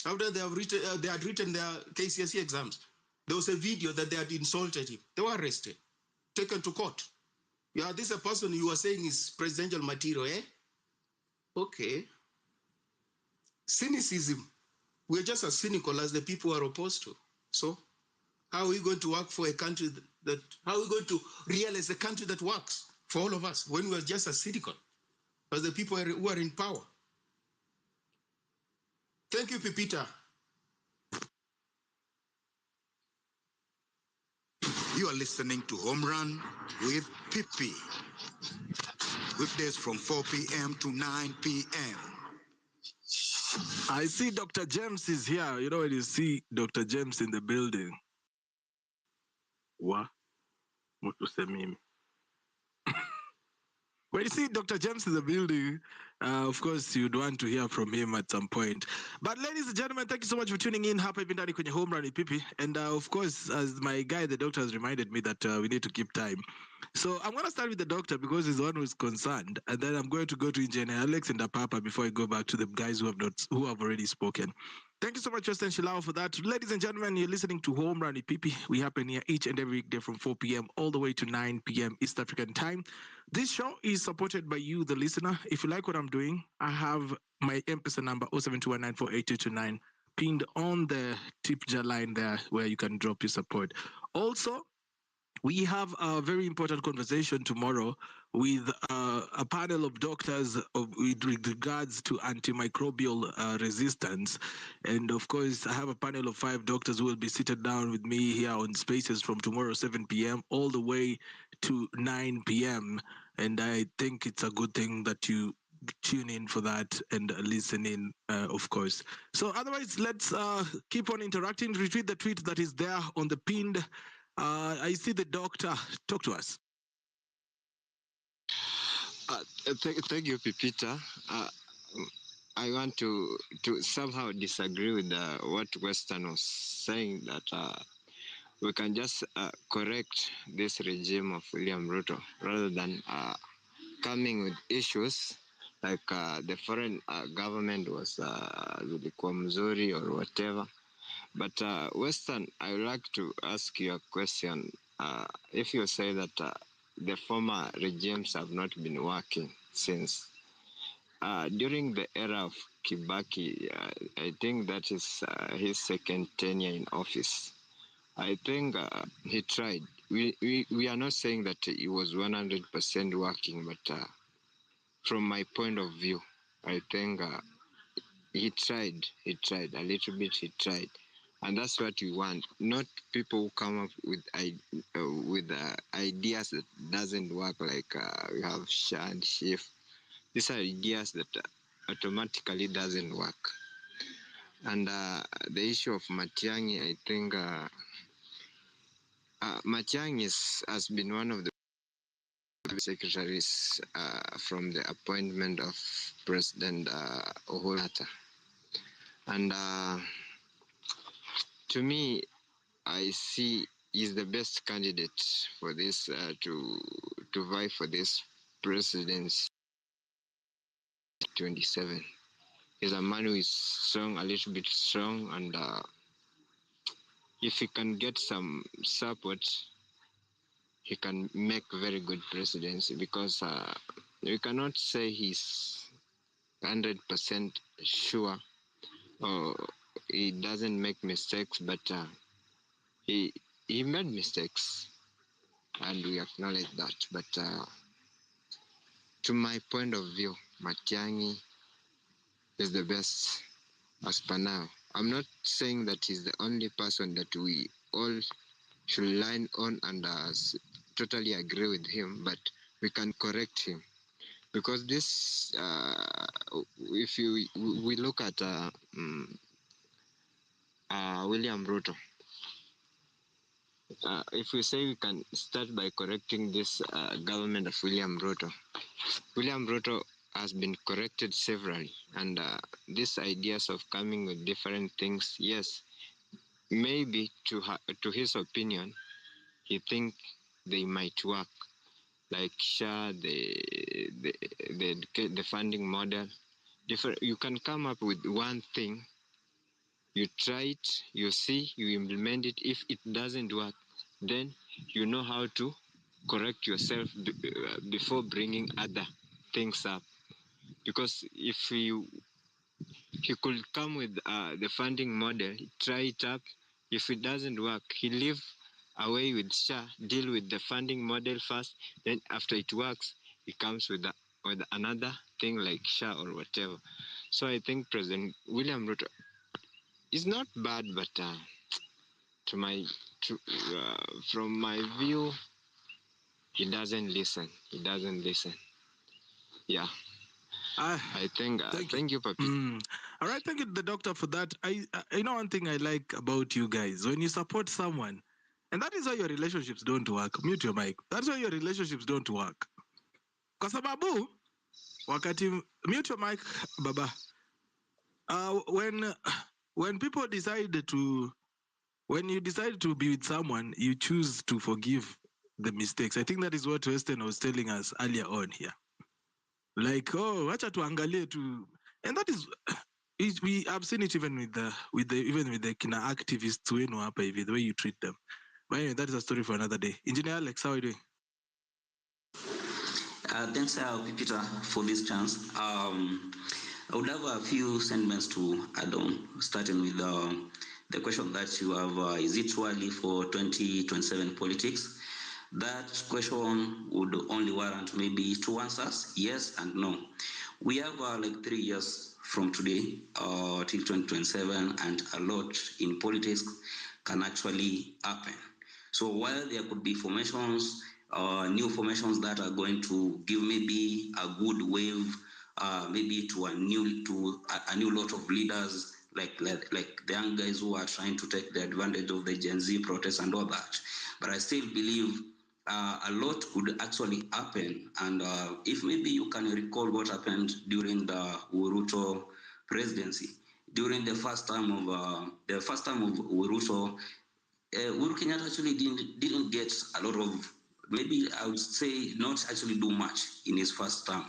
after they had written their KCSE exams. There was a video that they had insulted him. They were arrested, taken to court. Yeah, this is a person you are saying is presidential material, eh? Okay. Cynicism. We're just as cynical as the people who are opposed to. So how are we going to work for a country That how are we going to realize a country that works for all of us when we're just as cynical as the people who are in power? Thank you, Pipita. You are listening to Home Run with Pipi. Weekdays from 4 p.m. to 9 p.m. I see Dr. James is here. You know, when you see Dr. James in the building. What? When you see Dr. James in the building, of course, you'd want to hear from him at some point. But ladies and gentlemen, thank you so much for tuning in. Hapa hivi ndani kwenye Home Run with Pipi. And of course, as my guy, the doctor has reminded me that we need to keep time. So I'm going to start with the doctor because he's the one who's concerned. And then I'm going to go to Engineer Alex and Papa before I go back to the guys who have already spoken. Thank you so much, Justin Shilao, for that. Ladies and gentlemen, you're listening to Home Run with Pipi. We happen here each and every weekday from 4 p.m. all the way to 9 p.m. East African time. This show is supported by you, the listener. If you like what I'm doing, I have my M-Pesa number 0721948229 pinned on the tip jar line there where you can drop your support. Also, we have a very important conversation tomorrow with a panel of doctors with regards to antimicrobial resistance. And of course, I have a panel of 5 doctors who will be seated down with me here on Spaces from tomorrow 7 p.m. all the way to 9 p.m. And I think it's a good thing that you tune in for that and listen in, of course. So otherwise, let's keep on interacting. Retweet the tweet that is there on the pinned. I see the doctor. Talk to us. Thank you, Pipita. I want to somehow disagree with what Western was saying, that we can just correct this regime of William Ruto rather than coming with issues like the foreign government was vilikuwa mzuri or whatever. But Western, I would like to ask you a question. If you say that the former regimes have not been working since during the era of Kibaki, I think that is his second tenure in office. I think he tried. We are not saying that he was 100% working, but from my point of view, I think he tried a little bit. He tried, and that's what we want. Not people who come up with ideas that doesn't work, like we have Shah and Shif. These are ideas that automatically doesn't work. And the issue of Matiangi, I think Matiangi has been one of the secretaries from the appointment of President Uhuru Kenyatta. And to me, I see he's the best candidate for this to vie for this presidency 27. He's a man who is strong, a little bit strong, and if he can get some support, he can make very good presidency, because we cannot say he's 100% sure or he doesn't make mistakes, but he made mistakes, and we acknowledge that. But to my point of view, Matiangi is the best as per now. I'm not saying that he's the only person that we all should line on and totally agree with him, but we can correct him. Because this, if we look at William Ruto, if we say we can start by correcting this government of William Ruto has been corrected severally, and these ideas of coming with different things, yes, maybe to his opinion, he think they might work, like Shah, the funding model. You can come up with one thing, you try it, you see, you implement it. If it doesn't work, then you know how to correct yourself before bringing other things up. Because if he could come with the funding model, try it up. If it doesn't work, he leave away with SHA, deal with the funding model first, then after it works, it comes with another thing like SHA or whatever. So I think President William Ruto is not bad, but from my view, he doesn't listen. Yeah. I think. Thank you, Papi. All right, thank you, the doctor, for that. You know one thing I like about you guys, when you support someone, and that is why your relationships don't work. Mute your mic. That's why your relationships don't work. Kwa sababu wakati mute your mic, Baba. When people decide to, when you decide to be with someone, you choose to forgive the mistakes. I think that is what Weston was telling us earlier on here. Like, oh, wacha tuangalie tu, and that is, we have seen it even with the kina activists wenu hapa hivi, the way you treat them. But anyway, that is a story for another day. Engineer Alex, how are you doing? Thanks, Peter, for this chance. I would have a few sentiments to add on, starting with the question that you have, is it too early for 2027 politics? That question would only warrant maybe two answers, yes and no. We have like 3 years from today till 2027, and a lot in politics can actually happen. So while there could be formations, new formations that are going to give maybe a good wave, maybe to a new lot of leaders, like the young guys who are trying to take the advantage of the Gen Z protests and all that. But I still believe a lot could actually happen, and if maybe you can recall what happened during the Uruto presidency, during the first time of Uruto. Uhuru Kenyatta actually didn't get a lot of, maybe I would say not actually do much in his first term.